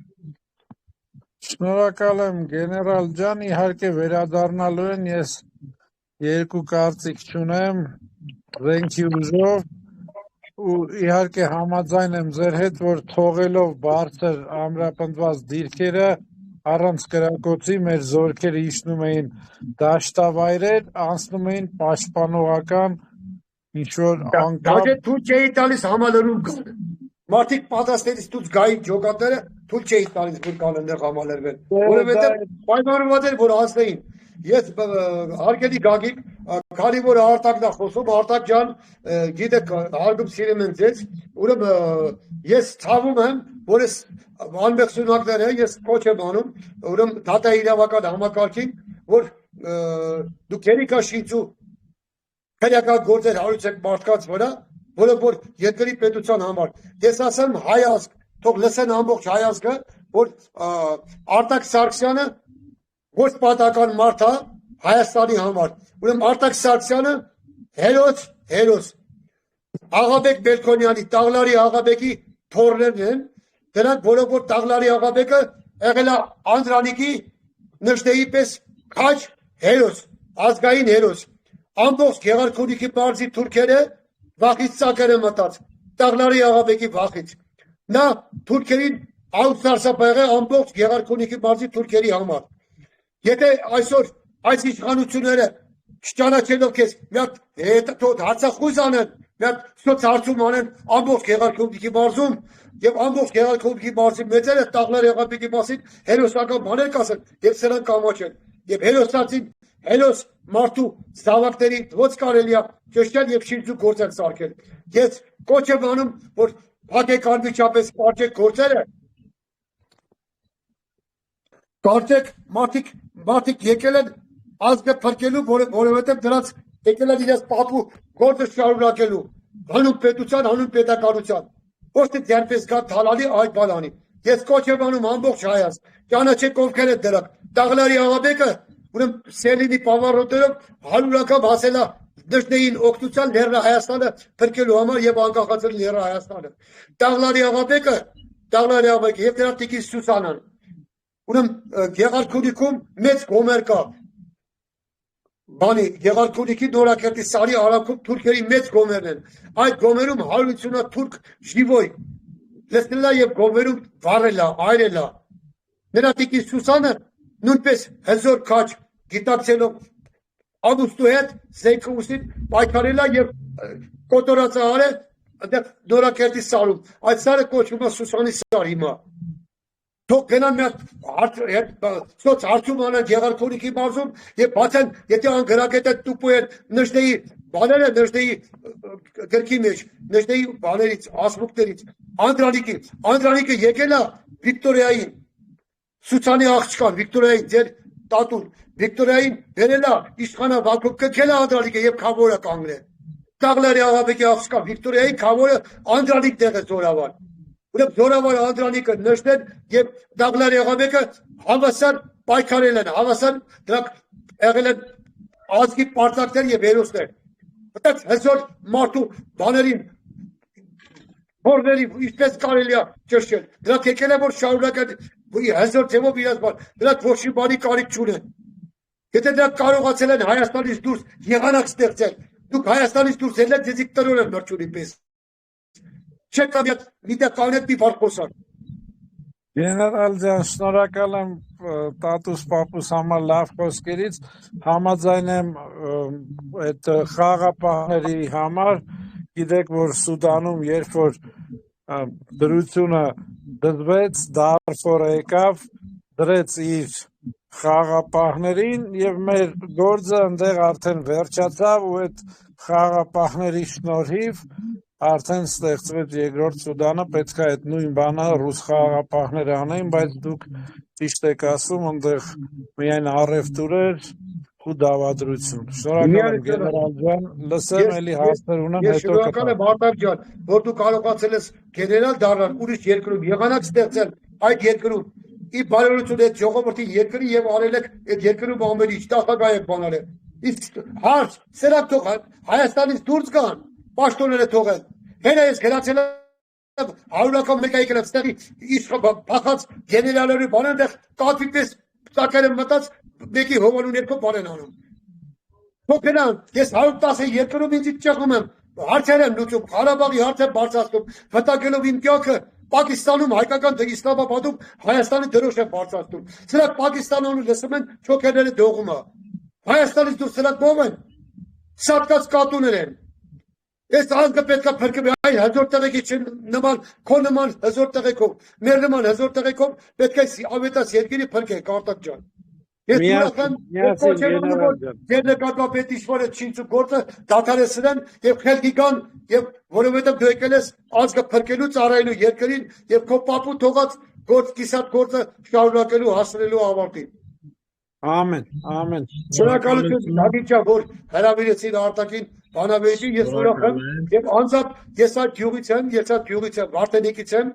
Շնորհակալ եմ գեներալ ջան, իհարկե վերադառնալու են, ես երկու կարծիք չունեմ, ռենքի ուժով ու իհարկե համաձայն եմ ձեր հետ, որ թողելով բարձր ամրապնդված դիրքերը առանց կրակոցի մեր զորքերը իջնում էին դաշտավայրեր, անցնում էին պաշտպանողական ինչ-որ անկապ։ Դաժե թույլ չէի տալիս համալրում գան։ Մարդիկ պատասխանից դուց գայի ջոկատները թույլ չէի տալիս որ կան այնտեղ համալրվել։ Որովհետև պայմանավորված էր որ անցնեին։ Ես հարգելի Գագիկ, քանի որ Արտակն է խոսում, Արտակ ջան, գիտեք, հարգում սիրում եմ ձեզ, ուրեմն ես ցավում եմ, որ ես անմեղ սունակները ես կոչ եմ անում, ուրեմն դատաիրավական համակարգին, որ դուք երիկա շիծու քրեական գործեր հարուցեք մարդկանց վրա, որը որ երկրի պետության համար։ Ես ասեմ հայ ազգ, թող լսեն ամբողջ հայ ազգը, որ Արտակ Սարգսյանը ոչ պատական մարդ է Հայաստանի համար։ Ուրեմն Արտակ Սարգսյանը հերոս Աղաբեկ Բելքոնյանի, Տաղլարի Աղաբեկի թոռներն են, դրանք որոնք որ Տաղլարի Աղաբեկը եղել է Անդրանիկի նժդեի պես քաջ հերոս, ազգային հերոս։ Ամբողջ Գեղարքունիքի մարզի թուրքերը վախից ծակերը մտած, Տաղլարի Աղաբեկի վախից։ Նա թուրքերին անսարսափ ամբողջ Գեղարքունիքի մարզի թուրքերի համար։ Եթե այսօր այս իշխանությունները չճանաչելով քեզ մի հատ հացախույզ անեն, մի հատ սոց հարցում անեն ամբողջ Գեղարքունիքի մարզում եւ ամբողջ Գեղարքունիքի մարզի մեծերը Տաղլարի Աղաբեկի մասին հերոսական բաներ կասեն եւ սրանք կամաչեն եւ հերոսացին հերոս մարդու զավակների ոնց կարելի է ճշտել եւ շիրջու գործեր սարքել։ Ես կոչ եմ անում, որ փակեք անմիջապես կարճեք գործերը։ Կարծեք մարդիկ եկել են ազգը փրկելու, որովհետև դրանց եկել են իրենց պապու գործը շարունակելու, հանուն պետության, հանուն պետականության։ Ոչ թե դերպես գա թալանի այդ բանանի։ Ես կոչ եմ անում ամբողջ հայ ազգ, ճանաչեք ովքեր են դրանք։ Տաղլարի Աղաբեկը, ուրեմն Սելինի պավառոտերով 100 անգամ հասել է դժնեին օգնության Լեռնա Հայաստանը փրկելու համար եւ անկախացնել Լեռնա Հայաստանը։ Տաղլարի Աղաբեկը եւ դրա տիկին Սուսանան։ Ուրեմն Գեղարքունիքում մեծ գոմեր կա։ Գեղարքունիքի Նորակերտի Սարի արաքում թուրքերի մեծ գոմերն են։ Այդ գոմերում 150 թուրք ժիվոյ լսնելա եւ գոմերում վառելա, այրելա։ Նրա տիկին Սուսանը նույնպես հզոր քաջ գիտակցելով ամուսնու հետ զենքը ուսին պայքարելա եւ կոտորածահարը այնտեղ Նորակերտի Սարում։ Այդ սարը կոչվում է Սուսանի սար հիմա։ Թող գնան մի սոց հարցում անեն Գեղարքունիքի մարզում եւ բացեն, եթե անգրագետը տուպու են նժդեի բաները, նժդեի գրքի մեջ, նժդեի բաներից, ասմուկներից, Անդրանիկը եկել է Վիկտորիային, Սուցանի աղջկան, Վիկտորիային ձեր տատուն, Վիկտորիային բերել է իշխանավակում, կգել է Անդրանիկը եւ քավորը կանգնել։ Տաղլարի աղաբեկի աղջկան, Վիկտորիայի քավորը Անդրանիկ տեղ է զորավար։ Ուրեմն զորավար Անդրանիկը նշտեն եւ Դաղլարի աղաբեկը հավասար պայքարել են, հավասար դրանք եղել են ազգի պարտակներ եւ հերոսներ։ Այդպես հզոր մարդու բաներին փորների ինչպես կարելի է ճշտել։ Դրանք եկել է որ շարունակեն հզոր ձևով իրաց բան, դրանք ոչ մի բանի կարիք չունեն։ Եթե դրանք կարողացել են Հայաստանից դուրս եղանակ ստեղծել, դուք Հայաստանից դուրս ելեք ձեզի տրորեն մրջունի պես։ Չեք միտեղ կանետ մի բարգոսան։ Գեներալ ջան, շնորհակալ եմ տատուս պապուս համար լավ խոսքերից, համաձայն եմ այդ խաղապահների համար, գիտեք որ Սուդանում երբ որ դրությունը դրվեց, Դարֆորը եկավ, դրեց իր խաղապահներին եւ մեր գործը այնտեղ արդեն վերջացավ ու այդ խաղապահների շնորհիվ արդեն ստեղծվեց երկրորդ Սուդանը, պետք է այդ նույն բանը ռուս խաղապահները անեին, բայց դուք ճիշտ եք ասում, այնտեղ միայն առևտուր էր ու դավադրություն։ Շնորհակալ եմ գեներալ ջան, լսեմ էլի հարցեր ունեմ, հետո շնորհակալ եմ Արտակ ջան, որ դու կարողացել ես գեներալ դառնալ ուրիշ երկրում, եղանակ ստեղծել այդ երկրում։ Ի բարօրություն այդ ժողովրդի երկրի եւ արել եք այդ երկրում ամեն ինչ տախագահ եք բանել։ Իսկ հարց, սրանք թող Հայաստանից դուրս գան, պաշտոնները թողեն։ Հենա ես գնացել եմ հարյուրական մեկ եկել եմ ստեղի իշխ փախած գեներալների բանն դեռ կատվի պես ծակել եմ մտած մեկի հովանու ներքո բան են անում։ Թող գնան, ես 110 երկրում ինձ ճեղում եմ, հարցեր եմ լուծում, Ղարաբաղի հարց եմ բարձրացնում, վտակելով իմ կյանքը Պակիստանում հայկական Իսլամաբադում Հայաստանի դրոշ են բարձրացնում։ Սրանք Պակիստանում լսում են չոքերները դողումը։ Հայաստանից դուրս սրանք ով են։ Սատկած կատուներ են։ Ես ազգը պետք է փրկվի այ հզոր տեղեկի նման քո նման հզոր տեղեկով, մեր նման հզոր տեղեկով պետք է ավետաց երկիրը փրկենք Արտակ ջան։ Ես ուրախ եմ, որ ձեր նկատմամբ ինչ-որ չինցու գործը դադարեցնեն եւ խելքի գան եւ որովհետեւ դու եկել ես ազգը փրկելու ծառայելու երկրին եւ քո պապու թողած գործ կիսատ գործը շարունակելու հասնելու ավարտին։ Ամեն, ամեն։ Շնորհակալություն Դավիթ ջան, որ հրավիրեցին Արտակին բանավեճին, ես ուրախ եմ եւ անձամբ ես այդ գյուղից եմ, Վարդենիկից եմ,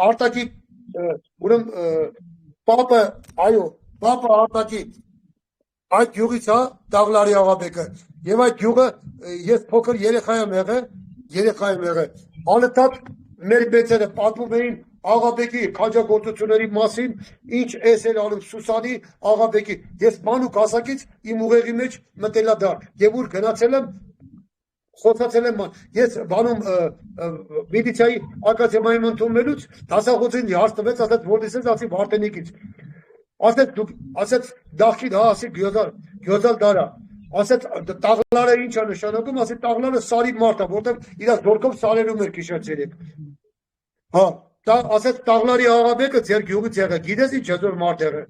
Արտակի ուրեմն պապը, այո, պապը Արտակի այդ գյուղից է Դաղլարի աղաբեկը եւ այդ գյուղը ես փոքր երեխա եմ եղել, անընդհատ մեր մեծերը պատմում էին Աղաբեկի քաջագործությունների մասին, ինչ էս էր անում Սուսանի Աղաբեկի։ Ես մանուկ հասակից իմ ուղեղի մեջ մտելա դա եւ ուր գնացել եմ խոսացել եմ ես բանում միլիցիայի ակադեմիայում ընդունելուց դասախոսին հարց տվեց, ասաց որտես ես, ասի Վարդենիկից։ Ասաց դախին, հա, ասի գյոզալ դարա։ Ասաց տաղլարը ինչ է նշանակում, ասի տաղլարը սարի մարդ է, որտեղ իր զորքով սարերում էր քիշացել։ Հա, ասաց Տաղլարի աղաբեկը ձեր գյուղից եղել, գիտես ինչ հզոր մարդ եղել։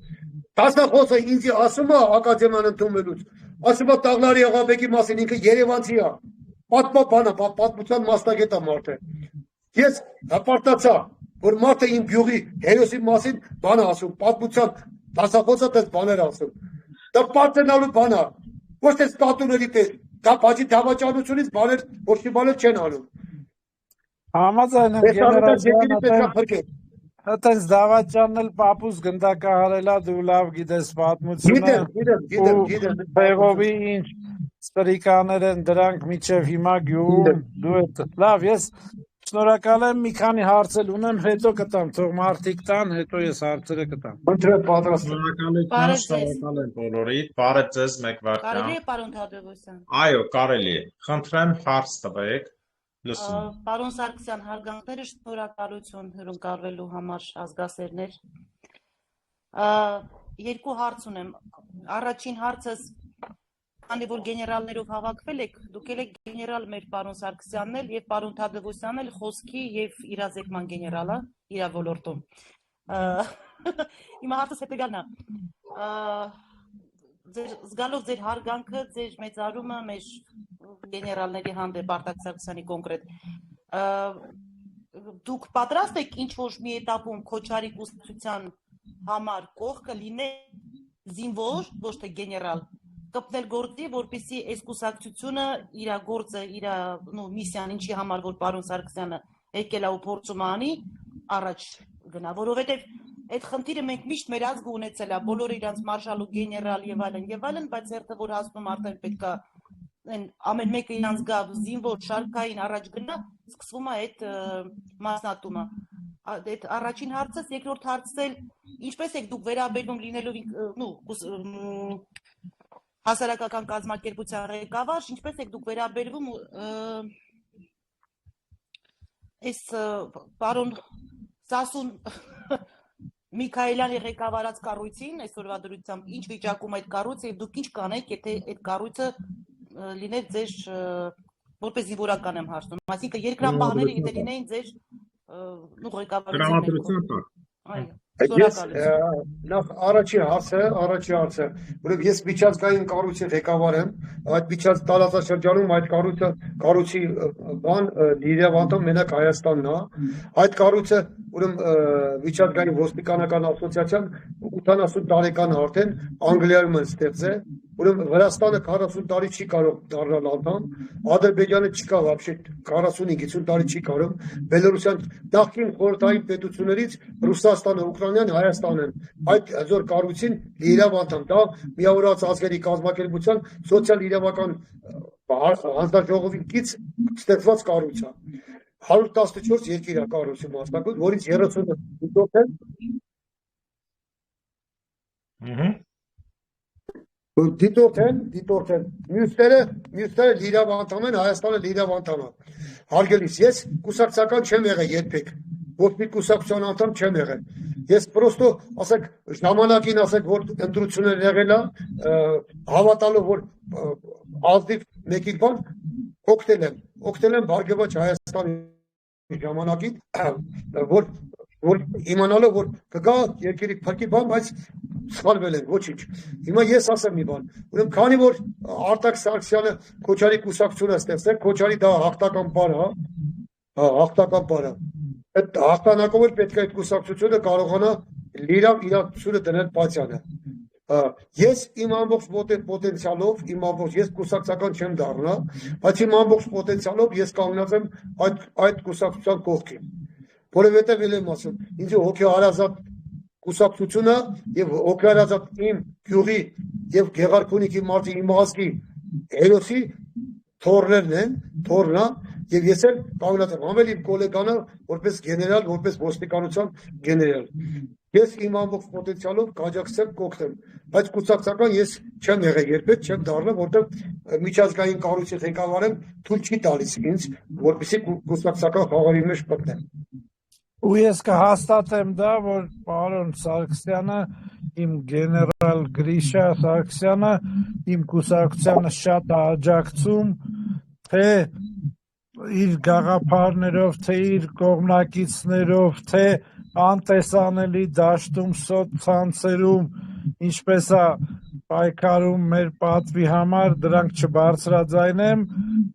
Դասախոսը ինձ ասում է ակադեմիան ընդունելուց, ասում է Տաղլարի աղաբեկի մասին ինքը Երևանցի է, պատմաբան է, պատմության մասնագետ է մարդը։ Ես հպարտացա, որ մարդը իմ գյուղի հերոսի մասին բան է ասում, պատմության դասախոսը դες բաներ ասում։ Դա պատենալու բան է, ոչ թե ստատուների պես, դա բաժի դավաճանությունից բաներ, ոչ մի բաներ չեն անում։ Համաձայն եմ գեներալ ջան, այդպես դավաճանն էլ պապուս գնդակահարելա, դու լավ գիտես պատմությունը։ Գիտեմ։ Բեղովի ինչ ստրիկաներ են դրանք միջև հիմա գյուղում, դու այդ լավ, ես շնորհակալ եմ, մի քանի հարցեր ունեմ, հետո կտամ, թող մարդիկ տան, հետո ես հարցերը կտամ։ Ընտրել պատրաստ։ Շնորհակալ եմ բոլորիդ, բարև ձեզ մեկ վարքան։ Կարելի է պարոն Թադևոսյան։ Այո, կարելի է։ Խնդրեմ հարց տվեք։ Լսում։ Պարոն Սարգսյան, հարգանքները շնորհակալություն հյուրընկալվելու համար ազգասերներ։ Երկու հարց ունեմ։ Առաջին հարցս, քանի որ գեներալներով հավաքվել եք, դուք եք գեներալ մեր պարոն Սարգսյանն էլ եւ պարոն Թադևոսյանն էլ խոսքի եւ իրազեկման գեներալը իր ոլորտում։ Իմ հարցս հետեւյալն է։ Զգալով ձեր հարգանքը, ձեր մեծարումը մեր գեներալների հանդեպ Արտակ Սարգսյանի կոնկրետ, դուք պատրաստ եք ինչ որ մի этаպում Քոչարի կուսակցության համար կողքը լինել զինվոր, ոչ թե գեներալ, կպնել գործի, որպեսզի այս կուսակցությունը իր գործը, իր միսիան ինչի համար որ պարոն Սարգսյանը եկել է ու փորձում անի, առաջ գնա, որովհետև այդ խնդիրը մենք միշտ մեր ազգը ունեցել է, բոլորը իրանց մարշալ ու գեներալ եւ այլն, բայց երբ որ հասնում արդեն պետքա ամեն մեկը իրանց գա զինվոր շարքային առաջ գնա, սկսվում է այդ մասնատումը։ Այդ առաջին հարցս, երկրորդ հարցը ինչպես եք դուք վերաբերվում լինելով հասարակական կազմակերպության ղեկավար, ինչպես եք դուք վերաբերվում այս պարոն Սասուն Միքայելյանի ղեկավարած կառույցին, այսօրվա դրությամբ ինչ վիճակում այդ կառույցը եւ դուք ինչ կանեք, եթե այդ կառույցը լիներ ձեր որպես զինվորական եմ հարցնում, այսինքն երկրապահները եթե լինեին ձեր ղեկավարության տակ։ Ես նախ առաջի հարցը, ուրեմն ես միջազգային կառույցի ղեկավար եմ, այդ միջազգային տարածաշրջանում այդ կառույցի լիderվանդը մենակ Հայաստանն է, այդ կառույցը ուրեմն միջազգային ոստիկանական ասոցիացիան 80 տարեկան արդեն Անգլիայում են ստեղծել, ուրեմն Վրաստանը 40 տարի չի կարող դառնալ անդամ, Ադրբեջանը չկա вообще 45-50 տարի չի կարող, Բելորուսյան նախկին խորհրդային պետություններից Ռուսաստանը, Ուկրաինան, Հայաստանն այդ հզոր կառույցին լիիրավ անդամ, դա միավորված ազգերի կազմակերպության սոցիալ-իրավական հանձնաժողովին կից ստեղծված կառույց է։ 114 երկիր է կառույցի մասնակից, որից 30-ը դիտորդ են, մյուսները լիիրավ անդամ են, Հայաստանը լիիրավ անդամ է։ Հարգելիս, ես կուսակցական չեմ եղել երբեք, ոչ մի կուսակցության անդամ չեմ եղել։ Ես պրոստո, ասեք, ժամանակին ասեք, որ ընտրություններ եղել է, հավատալով, որ ազնիվ մեկի բան, օգնել եմ Բարգավաճ Հայաստանի ժամանակին, որ իմանալով, որ կգա երկրի փրկի բան, բայց սխալվել են, ոչինչ։ Հիմա ես ասեմ մի բան, ուրեմն քանի որ Արտակ Սարգսյանը Քոչարի կուսակցությունը ստեղծել, Քոչարի դա հաղթական բառ է, հաղթական բառ է։ Այդ հաղթանակով էլ պետք է այդ կուսակցությունը կարողանա լիիրավ իրացությունը դնել պատյանը։ Ես իմ ամբողջ պոտենցիալով, ես կուսակցական չեմ դառնա, բայց իմ ամբողջ պոտենցիալով ես կանգնած եմ այդ կուսակցության կողքին։ Որովհետև էլ եմ ասում, ինձ հոգեհարազատ կուսակցությունը եւ հոգեհարազատ իմ գյուղի եւ Գեղարքունիքի մարդի իմ ազգի հերոսի թորներն են, թորնա եւ ես էլ կանգնած եմ, ամեն իմ գոլեգանը որպես գեներալ, որպես ոստիկանության գեներալ։ Ես իմ ամբողջ պոտենցիալով կաջակցեմ, կօգնեմ, բայց կուսակցական ես չեմ եղել երբեք, չեմ դառնա, որտեղ միջազգային կառույցի ղեկավար եմ, թույլ չի տալիս ինձ, որպեսզի կուսակցական խաղերի մեջ մտնեմ։ Ու ես կհաստատեմ դա, որ պարոն Սարգսյանը, իմ գեներալ Գրիշա Սարգսյանը, իմ կուսակցությանը շատ աջակցում, թե իր գաղափարներով, թե իր կողմնակիցներով, թե անտեսանելի դաշտում, սոցցանցերում, ինչպես է պայքարում մեր պատվի համար, դրանք չբարձրաձայնեմ,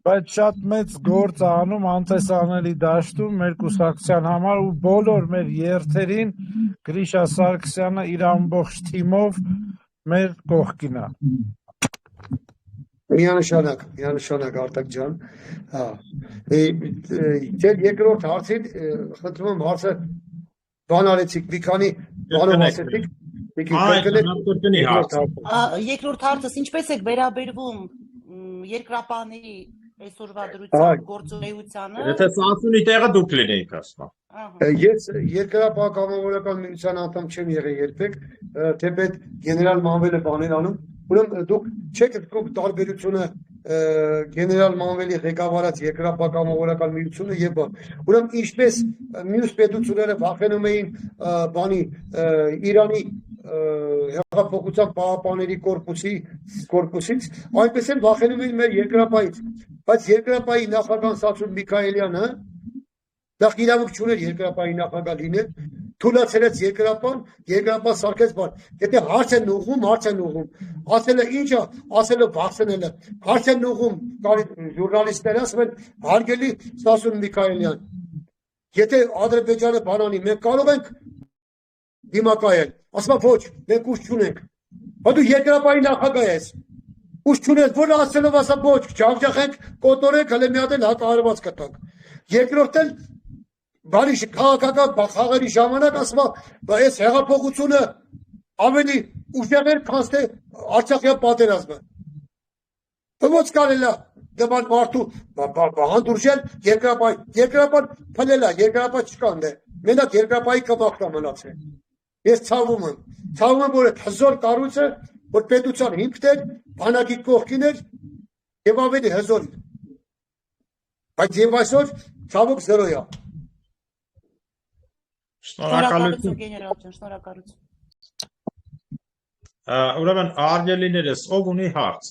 բայց շատ մեծ գործ է անում անտեսանելի դաշտում մեր կուսակցության համար ու բոլոր մեր երթերին Գրիշա Սարգսյանը իր ամբողջ թիմով մեր կողքին է։ Միանշանակ Արտակ ջան, ձեր երկրորդ հարցին, խնդրում եմ հարցը բան արեցիք, մի քանի բանով ասեցիք, երկրորդ հարցս, ինչպես եք վերաբերվում երկրապահների այսօրվա դրությամբ գործունեությանը։ Եթե Սասունի տեղը դուք լինեիք ասում։ Ես երկրապահ կամավորական միության անդամ չեմ եղել երբեք, թեպետ գեներալ Մանվելը բաներ անում, ուրեմն դուք չեք գտնում տարբերությունը գեներալ Մանվելի ղեկավարած երկրապահ կամավորական միությունը եւ ուրեմն ինչպես մյուս պետությունները վախենում էին բանի Իրանի հեղափոխության պահապանների կորպուսից, այնպես էլ վախենում էին մեր երկրապահից, բայց երկրապահի նախագահ Սասուն Միքայելյանը նախ իրավունք չուներ երկրապահի նախագահ լինել, թուլացրեց երկրապահ սարքեց բան։ Եթե հարց են ուղում, ասել է ինչա, ասել է վախցնելը։ Հարց են ուղում ժուրնալիստները, ասում են հարգելի Սասուն Միքայելյան, եթե Ադրբեջանը բանանի, մենք կարող ենք դիմակայել։ Ասում է ոչ, մենք ուժ չունենք։ Բա դու երկրապահի նախագահ ես։ Ուժ չունես, որ ասելով ասա ոչ, ջախջախենք, կոտորենք, հələ մի հատ էլ հակահարված կտանք։ Երկրորդ էլ բանի քաղաքական խաղերի ժամանակ ասում է, այս հեղափոխությունը ավելի ուժեղ էր, քան թե Արցախյան պատերազմը։ Ոնց կարելի է դեպան մարդու հանդուրժել երկրապահ փլել է, երկրապահ չկա ընդ։ Մենակ երկրապահի կմախն է մնացել։ Ես ցավում եմ, որ այդ հզոր կառույցը, որ պետության հիմքն էր, բանակի կողքին էր եւ ավելի հզոր։ Բայց եւ այսօր ցավոք զրո է։ Շնորհակալություն գեներալ ջան, շնորհակալություն։ Ուրեմն արգելիներս ով ունի հարց։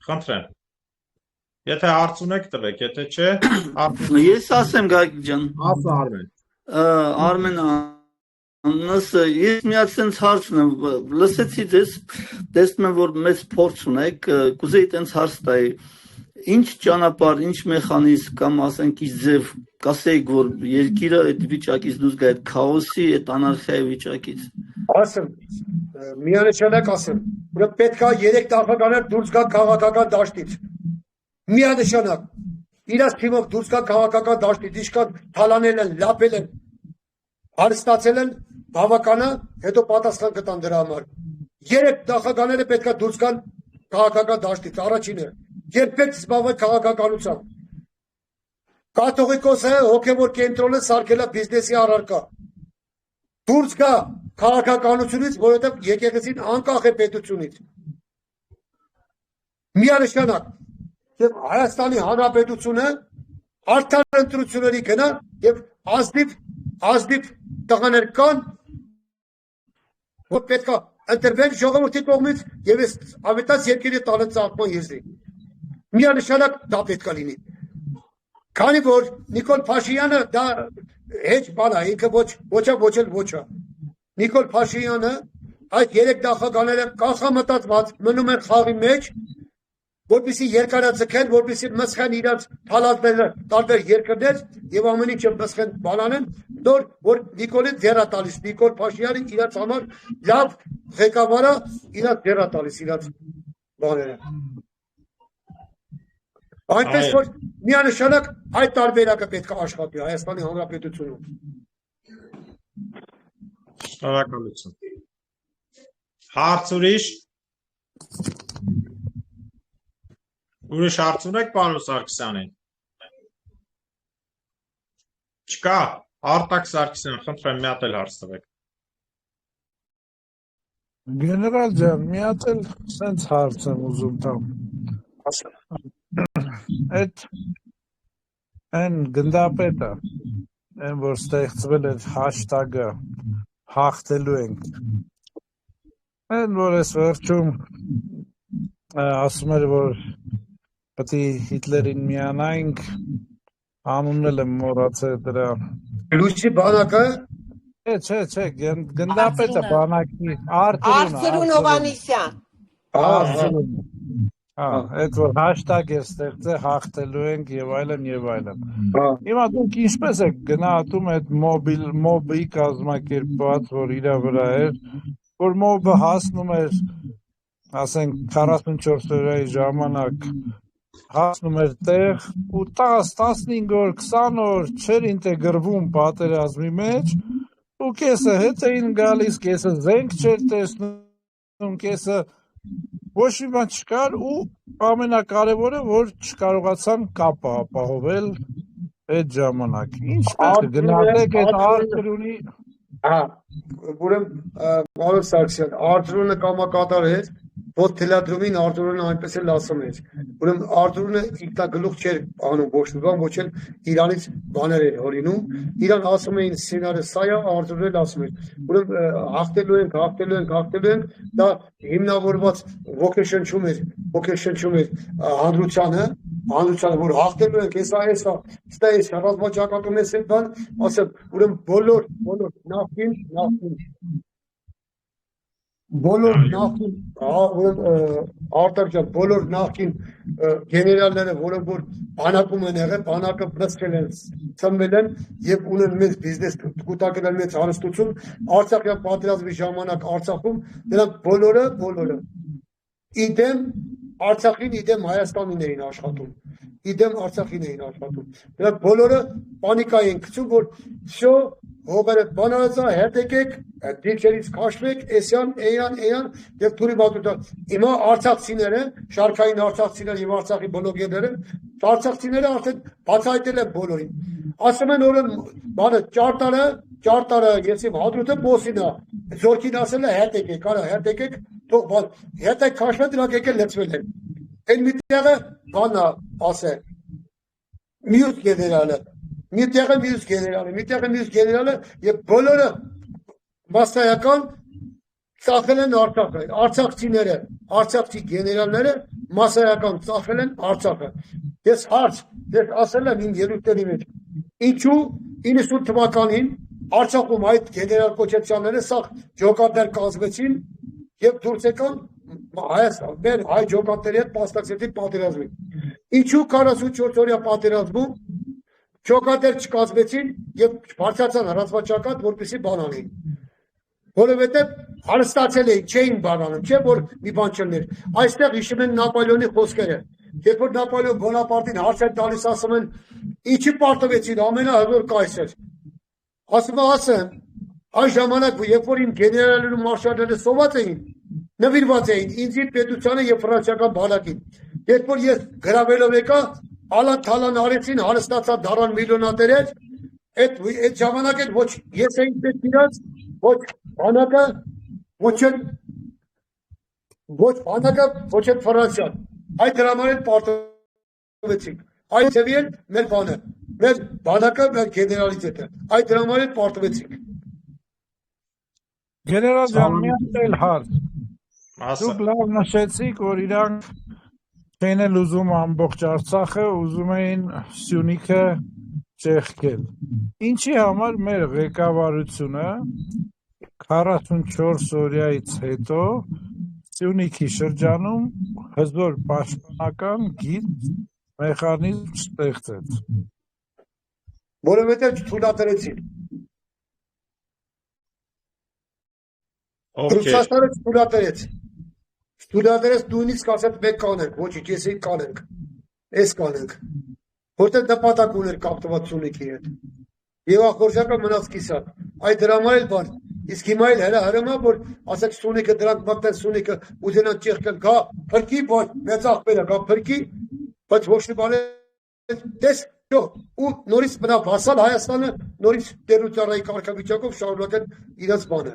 Խնդրեմ։ Եթե հարց ունեք տվեք, եթե չէ, Ես ասեմ Գագիկ ջան։ ասա Արմեն։ Արմենը նսը ես մի հատ sense հարց ունեմ, լսեցի ձեզ, տեսնում եմ որ մեծ փորձ ունեք, կուզեի տենց հարց տայի։ Ինչ ճանապարհ, ինչ մեխանիզմ կամ ասենք ինչ ձև կասեիք որ երկիրը այդ վիճակից դուրս գա, այդ քաոսի, այդ անարխիայի վիճակից։ Ասեմ, միանշանակ ասեմ, որ պետք է 3 նախագահներ դուրս գան քաղաքական դաշտից։ Միանշանակ։ Իրաց թիմով դուրս գան քաղաքական դաշտից, ինչքան թալանել են, լապել են, հարստացել են, բավականա, հետո պատասխան կտան դրա համար։ 3 նախագահները պետք է դուրս գան քաղաքական դաշտից, առաջինը։ Երբեք զբաղվել քաղաքականությամբ։ Կաթողիկոսը հոգևոր կենտրոնը սարքել է բիզնեսի առարկա։ Դուրս գա քաղաքականությունից, որովհետև եկեղեցին անկախ է պետությունից։ Միանշանակ եւ Հայաստանի Հանրապետությունը արդար ընտրությունների գնա եւ ազնիվ տղաներ կան, որ պետք է ընտրվեն ժողովրդի կողմից եւ այս ավետաց երկիրը տանը ծաղկման եզրի։ Միանշանակ դա պետք է լինի։ Քանի որ Նիկոլ Փաշինյանը դա հեչ բան է, ինքը ոչ։ Նիկոլ Փաշինյանը այդ 3 նախագահները կանխամտածված մնում են խաղի մեջ, որպեսզի երկարաձգեն, որպեսզի մսխեն իրաց թալանտները տարբեր երկրներ եւ ամեն ինչը մսխեն բանանեն, որ Նիկոլին ձեռա տալիս, Նիկոլ Փաշինյանը իրաց համար լավ ղեկավարը, իրաց ձեռա տալիս իրաց բաները։ Այնպես որ միանշանակ այդ տարբերակը պետք է աշխատի Հայաստանի Հանրապետությունում։ Շնորհակալություն։ Հարց ուրիշ։ Ուրիշ հարց ունեք պարոն Սարգսյանին։ Չկա, Արտակ Սարգսյան, խնդրեմ մի հատ էլ հարց տվեք։ Գեներալ ջան, մի հատ էլ sense հարց եմ ուզում տամ։ Այդ այն գնդապետը, այն որ ստեղծվել է hashtag-ը հաղթելու ենք։ Այն որ այս վերջում ասում էր որ պետք է Հիտլերին միանայինք, անունն էլ եմ մոռացել դրա։ Լույսի բանակը Չէ, գնդապետը բանակի Արծրուն Հովանեսյան։ Այդ որ hashtag է ստեղծել հաղթելու ենք եւ այլն։ Հիմա դուք ինչպես եք գնահատում այդ մոբի կազմակերպված, որ իր վրա էր, որ մոբը հասնում էր, ասենք 44 օրայի ժամանակ հասնում էր տեղ ու 10-15 օր, 20 օր չէր ինտեգրվում պատերազմի մեջ ու կեսը հետ էին գալիս, կեսը զենք չէր տեսնում, կեսը ոչ մի բան չկար ու ամենակարևորը որ չկարողացան կապը ապահովել այդ ժամանակ։ Ինչպես գնահատեք այդ Արծրունի։ Ուրեմն պարոն Սարգսյան, Արծրունը կամակատար էր, ոչ թելադրումին Արծրունը այնպես էլ ասում էր։ Ուրեմն Արծրունը ինքնագլուխ չէր անում ոչ մի բան, ոչ էլ Իրանից բաներ էր հորինում։ Իրան ասում էին սցենարը սա է, Արծրունը էլ ասում էր։ Ուրեմն հաղթելու ենք, դա հիմնավորված ոգեշնչում էր հանրությանը, հանրությանը, որ հաղթելու ենք, հեսա, ռազմաճակատում ես այդ բան, ասեմ, ուրեմն բոլոր նախին, արտարժան, բոլոր նախին գեներալները, որոնք որ բանակում են եղել, բանակը բրսկել են, ծնվել են և ունեն մեծ բիզնես կուտակել են մեծ հարստություն, Արցախյան պատերազմի ժամանակ Արցախում, նրանք բոլորը իդեմ Արցախին, իդեմ Հայաստանին էին աշխատում, նրանք բոլորը պանիկա էին գցում, որ շո հողերը բանալացա, հետ եկեք, դիրքերից քաշվեք, էսյան, էյան, և թուրի մատուտան։ Հիմա արցախցիները, շարքային արցախցիները և Արցախի բլոգերները, արցախցիները արդեն բացահայտել են բոլորին։ Ասում են օրը բանը ճարտարը, եսիվ հադրութը բոսինա, զորքին ասել է հետ եկեք, արա հետ եկեք, հետ եք քաշվել, դրանք եկել լծվել են։ Են մի տեղը բանա ասե, մյուս գեներալը, մի տեղը մյուս գեներալը և բոլորը մասսայական ծախել են Արցախը, արցախցի գեներալները մասսայական ծախել են Արցախը։ Ես ասել եմ իմ ելույթների մեջ, ինչու 90 թվականին Արցախում այդ գեներալ կոչեցյանները սաղ ջոկատներ կազմեցին և դուրս եկան մեր հայ ջոկատների հետ մասնակցեցին պատերազմին։ Ինչու 44 օրյա պատերազմում ջոկատներ չկազմեցին և բարձրացան ռազմաճակատ, որպեսզի բան անեին։ Որովհետև հարստացել էին, չէին բան անում, չէ որ մի բան չլներ։ Այստեղ հիշում են Նապոլեոնի խոսքերը, երբ որ Նապոլեոն Բոնապարտին հարց էր տալիս, ասում են, ինչի պարտվեցին, ամենահզոր կայսր։ Ասեմ, այն ժամանակ, երբ որ իմ գեներալները ու մարշալները սոված էին, նվիրված էին ինձի պետությանը և ֆրանսիական բանակին։ Երբ որ ես գրավելով եկա, ալան-թալան արեցին, հարստացա դարան միլիոնատերեր, այդ ժամանակ էլ ոչ ես էին պետք իրաց, ոչ բանակը, ոչ էլ Ֆրանսիան։ Այդ դրաման էլ պարտվեցինք։ Այդ ձևի էլ մեր բանը, մեր բանակը, մեր գեներալիտետը, այդ դրաման էլ պարտվեցինք։ Գեներալ ջան, մի էլ հարց։ Դուք լավ նշեցիք, որ իրանք չեն էլ ուզում ամբողջ Արցախը, ուզում էին Սյունիքը ճեղքել։ Ինչի համար մեր ղեկավարությունը 44 օրյայից հետո Սյունիքի շրջանում հզոր պաշտպանական գիծ մեխանիզմ ստեղծեց։ Որովհետև չթույլատրեցին։ Ռուսաստանը չթույլատրեց նույնիսկ ասեց մեկ կանենք, ոչինչ, եսի կանենք, էս կանենք, որտեղ նպատակ ուներ կապտված Սյունիքի հետ։ Եվ ախորժակը մնաց կիսատ։ Այդ դրաման էլ բան, իսկ հիմա էլ հրամա, որ ասեք Սյունիքը դրանք մտեն Սյունիքը ուզենան ճեղքել, գա փրկի, բայց մեծ աղբերը գա փրկի, բայց ոչ մի բան դես ու նորից մնա վասալ Հայաստանը, նորից տերությունների կարգավիճակով շարունակեն իրենց բանը։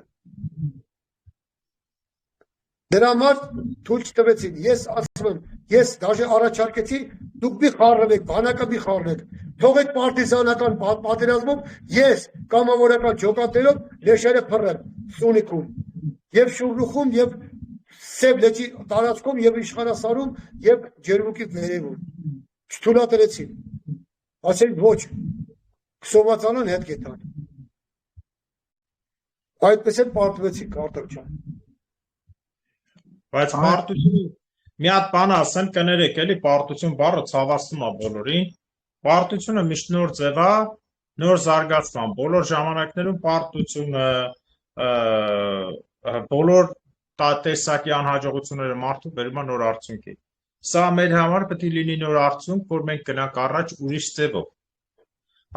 Դրա համար թույլ չտվեցին, ես ասում եմ, ես դաժե առաջարկեցի, դուք մի խառնվեք, բանակը մի խառնեք, թողեք պարտիզանական պատերազմում, ես կամավորական ջոկատներով լեշերը փռեմ Սյունիքում, և Շուռուխում, և Սև լճի տարածքում, և Իշխանասարում, և Ջերմուկի վերևում, չթույլատրեցին, ասել ոչ, կսովածանան հետ գետան, այդպես էլ պարտվեցին Արտակ ջան։ Բայց պարտությունը մի հատ բան ասեմ, կներեք էլի պարտություն բառը ցավացնում է բոլորին։ Պարտությունը միշտ նոր ձև է, նոր զարգացման։ Բոլոր ժամանակներում պարտությունը բոլոր տեսակի անհաջողությունները մարդու բերում է նոր արդյունքի։ Սա մեր համար պետք է լինի նոր արդյունք, որ մենք գնանք առաջ ուրիշ ձևով։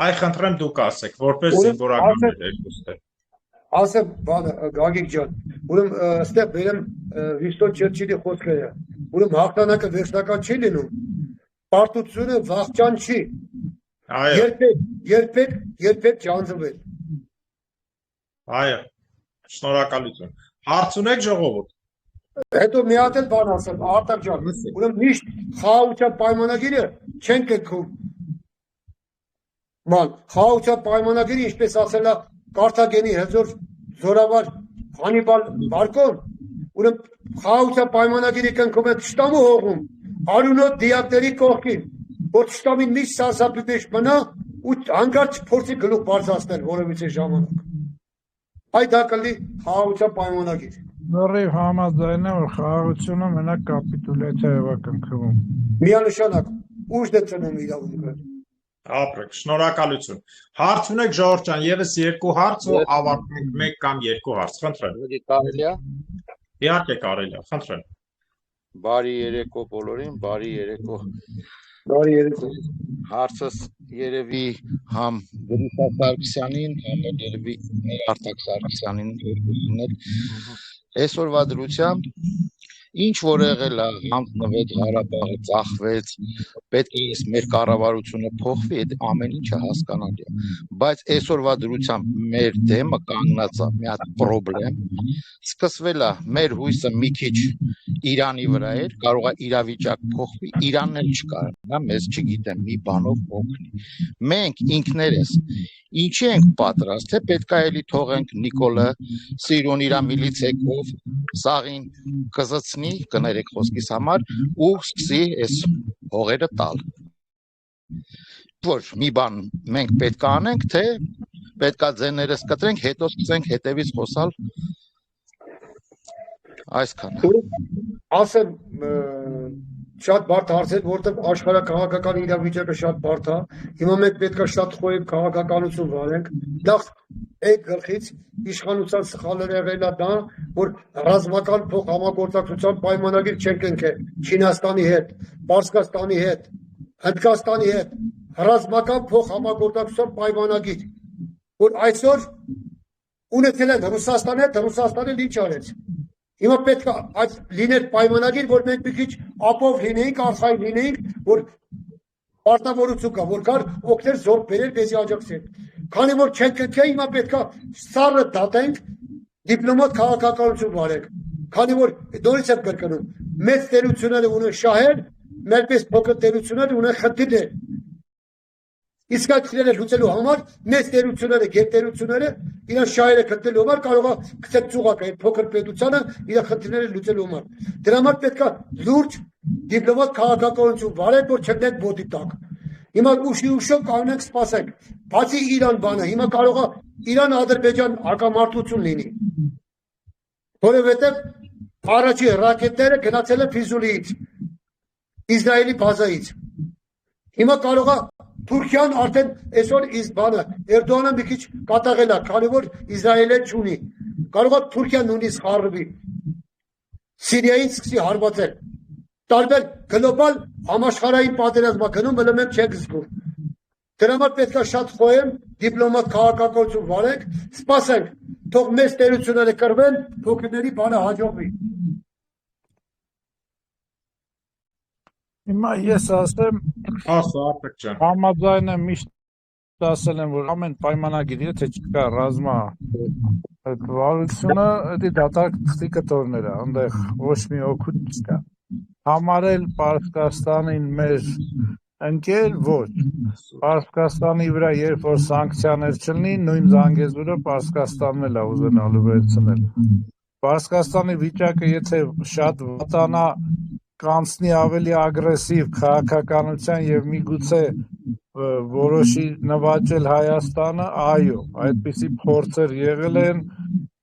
Այ խնդրեմ դուք ասեք, որպես զինվորականներ երկուստեղ։ Ասեմ, Գագիկ ջան, ուրեմն ստեղ բերեմ Վինստոն Չերչիլի խոսքերը, ուրեմն հաղթանակը վերջնական չի լինում, պարտությունը վախճան չի, երբեք ջանձվել։ Այո, շնորհակալություն։ Հարց ունեք ժողովուրդ։ Հետո մի հատ էլ բան ասեմ, Արտակ ջան, ուրեմն միշտ խաղաղության պայմանագիրը չեն կնքում։ Խաղաղության պայմանագիրը, ինչպես ասել է Կարթագենի հզոր զորավար Հանիբալ Բարկոն, ուրեմն խաղաղության պայմանագիրը կնքում է Թշնամու հողում, արյունոտ դիակների կողքին, որ շտամին միշտ սարսափի մեջ մնա ու հանկարծ փորձի գլուխ բարձրացնել որևիցե ժամանակ։ Այդ դա կլինի խաղաղության պայմանագիր։ Նորիվ համաձայն եմ, որ խաղաղությունը մենակ կապիտուլյացիա է կնքվում։ Միանշանակ ուժն է ծնում իրավունքը։ Ապրեք, շնորհակալություն։ Հարց ունեք Ժողովուրդ ջան, եւս երկու հարց ու ավարտենք մեկ կամ երկու հարց, խնդրեմ։ Կարելի է։ Իհարկե կարելի է, խնդրեմ։ Բարի երեկո բոլորին, բարի երեկո։ Բարի երեկո։ Հարցս երևի համ Գրիշա Սարգսյանին, համ երևի Արտակ Սարգսյանին ուղղել։ Այսօրվա դրությամբ ինչ որ եղել է, հանձնվեց Ղարաբաղը, ծախվեց, պետք է մեր կառավարությունը փոխվի, այդ ամեն ինչը հասկանալի է, բայց այսօրվա դրությամբ մեր դեմը կանգնած է մի հատ խնդրեմ, սկսվել է մեր հույսը մի քիչ Իրանի վրա էր, կարող է իրավիճակ փոխվի, Իրանն էլ չկարողանա մեզ, չգիտեմ, մի բանով օգնի։ Մենք ինքներս ինչի ենք պատրաստ, թե պետք է էլի թողենք Նիկոլը սիրուն իր միլիցեքով սաղին կզծնի, կներեք խոսքիս համար, ու սկսի այս հողերը տալ։ Որ մի բան մենք պետք է անենք, թե պետք է ձեներս կտրենք, հետո սկսենք հետևից խոսալ այսքան։ Ասեմ շատ բարդ հարց է, որտեղ աշխարհակաղակական իրավիճակը շատ բարդ է։ Հիմա մենք պետք է շատ խոյ քաղաքականություն վարենք։ Նախ այդ գլխից իշխանության սխալները եղել է դա, որ ռազմական փոխհամագործակցության պայմանագիր չենք ընկել Չինաստանի հետ, Պարսկաստանի հետ, Հնդկաստանի հետ, ռազմական փոխհամագործակցության պայմանագիր, որ այսօր ունեցել են Ռուսաստանի հետ, Ռուսաստանը ինչ արեց։ Հիմա պետք է այդ լիներ պայմանագիր, որ մենք մի քիչ ապով լինեինք, արխային լինեինք, որ պարտավորություն կա, որ կար օգներ զորք բերել, բեզի աջակցել։ Քանի որ չենք ընկել, հիմա պետք է սառը դատենք, դիպլոմատ քաղաքականություն վարենք։ Քանի որ նորից եմ կրկնում, մեծ տերությունները ունեն շահեր, մերպես փոքր տերությունները ունեն խնդիրներ։ Իսկ այդ խնդիրները լուծելու համար մեծ տերությունները, գերտերությունները իրենց շահերը գտնելու համար կարող է գցել ծուղակ այդ փոքր պետությանը իր խնդիրները լուծելու համար։ Դրա համար պետք է լուրջ դիպլոմատ քաղաքականություն վարել, որ չգնենք բոտի տակ։ Հիմա ուշով կանենք սպասենք։ Բացի Իրան բանը, հիմա կարող է Իրան-Ադրբեջան հակամարտություն լինի։ Որովհետև առաջի ռակետները գնացել են Ֆիզուլիից, Իսրայելի բազայից։ Հիմա կարող է Թուրքիան արդեն այսօր բանը Էրդողանը մի քիչ կատաղել է, քանի որ Իսրայելը չունի։ Կարող է Թուրքիան նույնիսկ խառնվի։ Սիրիայից սկսի հարվածել։ Տարբեր գլոբալ համաշխարհային պատերազմա գնում, ըլը մենք չենք զգում։ Դրա համար պետք է շատ խոհեմ, դիպլոմատ քաղաքականություն վարենք, սպասենք, թող մեծ տերությունները կռվեն, փոքրների բանը հաջողվի։ Հիմա ես ասեմ, Ապրեք ջան։ համաձայն եմ, միշտ ասել եմ, որ ամեն պայմանագիր, եթե չկա ռազմա այդ վարությունը, դա դատարկ թղթի կտորներ է, այնտեղ ոչ մի օգուտ չկա։ Համարել Պարսկաստանին մեր ընկեր, ոչ։ Պարսկաստանի վրա երբ որ սանկցիաներ չլինի, նույն Զանգեզուրը Պարսկաստանն էլ է ուզենալու վերցնել։ Պարսկաստանի վիճակը եթե շատ վատանա, կանցնի ավելի ագրեսիվ քաղաքականության եւ միգուցե որոշի նվաճել Հայաստանը, այո, այդպիսի փորձեր եղել են,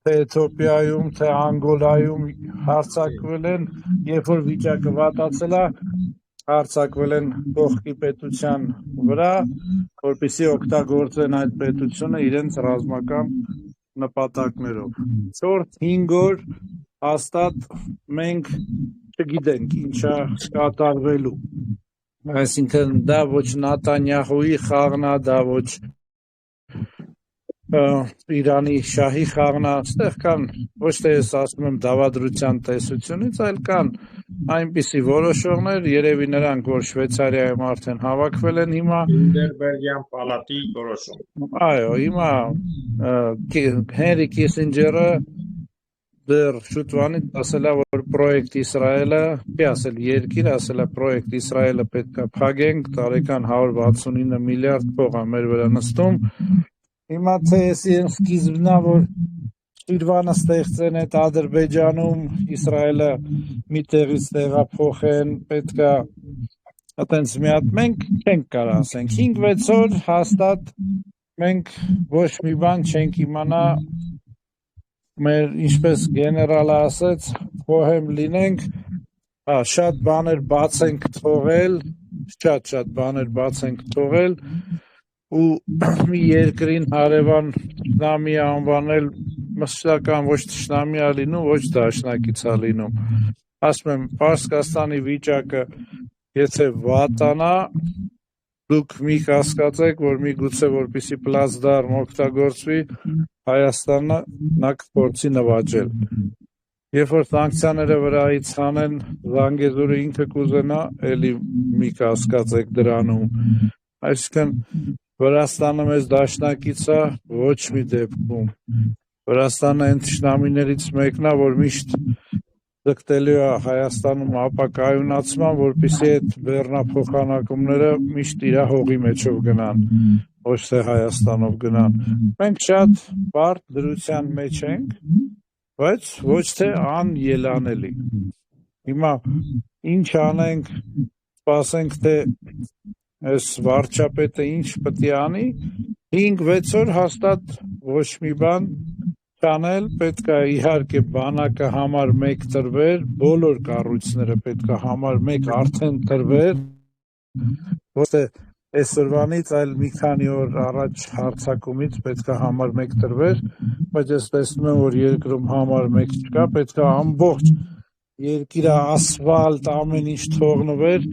թե Էթիոպիայում, թե Անգոլայում հարձակվել են, երբ որ վիճակը վատացել է, հարձակվել են կողքի պետության վրա, որպեսզի օգտագործեն այդ պետությունը իրենց ռազմական նպատակներով։ 4-5 օր հաստատ մենք չգիտենք ինչա կատարվելու, այսինքն դա ոչ Նետանյահուի խաղն է, դա ոչ Իրանի շահի խաղն է, այստեղ կան ոչ թե ես ասում եմ դավադրության տեսությունից, այլ կան այնպիսի որոշողներ, երևի նրանք, որ Շվեյցարիայում արդեն հավաքվել են հիմա, Ինդերբերգյան պալատի որոշում։ այո, հիմա Հենրի Քիսինջերը դեռ շուտվանից ասել է, որ պրոյեկտ Իսրայելը, չի ասել երկիր, ասել է պրոյեկտ Իսրայելը պետք է փակենք, տարեկան 169 միլիարդ փող է մեր վրա նստում։ Հիմա թե սկիզբն է, որ Իրանը ստեղծեն այդ Ադրբեջանում, Իսրայելը մի տեղից տեղափոխեն, պետք է Այտենց մի հատ մենք չենք կարող ասենք 5-6 օր հաստատ մենք ոչ մի բան չենք իմանա մեր ինչպես գեներալը ասեց խոհեմ լինենք շատ բաներ բաց ենք թողել շատ բաներ բաց ենք թողել ու մի երկրին հարևան տշնամի անվանել մշտական ոչ տշնամի է լինում ոչ դաշնակից է լինում ասում եմ Պարսկաստանի վիճակը եթե վատանա դուք մի կասկածեք որ միգուցե որպեսի պլացդարմ օգտագործվի Հայաստանը նա կփորձի նվաճել երբ որ սանկցիաները վրայից հանեն Զանգեզուրը ինքը կուզենա էլի մի կասկածեք դրանում այսինքն Վրաստանը մեզ դաշնակից է ոչ մի դեպքում Վրաստանը այն թշնամիներից մեկն է որ միշտ ձգտելու է Հայաստանում ապակայունացման, որպեսզի այդ բեռնափոխանակումները միշտ իր հողի մեջով գնան, ոչ թե Հայաստանով գնան։ Մենք շատ բարդ դրության մեջ ենք, բայց ոչ թե անելանելի։ Հիմա ինչ անենք, սպասենք թե այս վարչապետը ինչ պետք է անի, 5-6 օր հաստատ ոչ մի բան Չանել պետք է իհարկե բանակը համար 1 տրվեր, բոլոր կառույցները պետք է համար 1 արդեն տրվեր, ոչ թե այսօրվանից, այլ մի քանի օր առաջ հարձակումից պետք է համար 1 տրվեր, բայց ես տեսնում եմ, որ երկրում համար 1 չկա, պետք է ամբողջ երկիրը ասֆալտ ամեն ինչ թողնվեր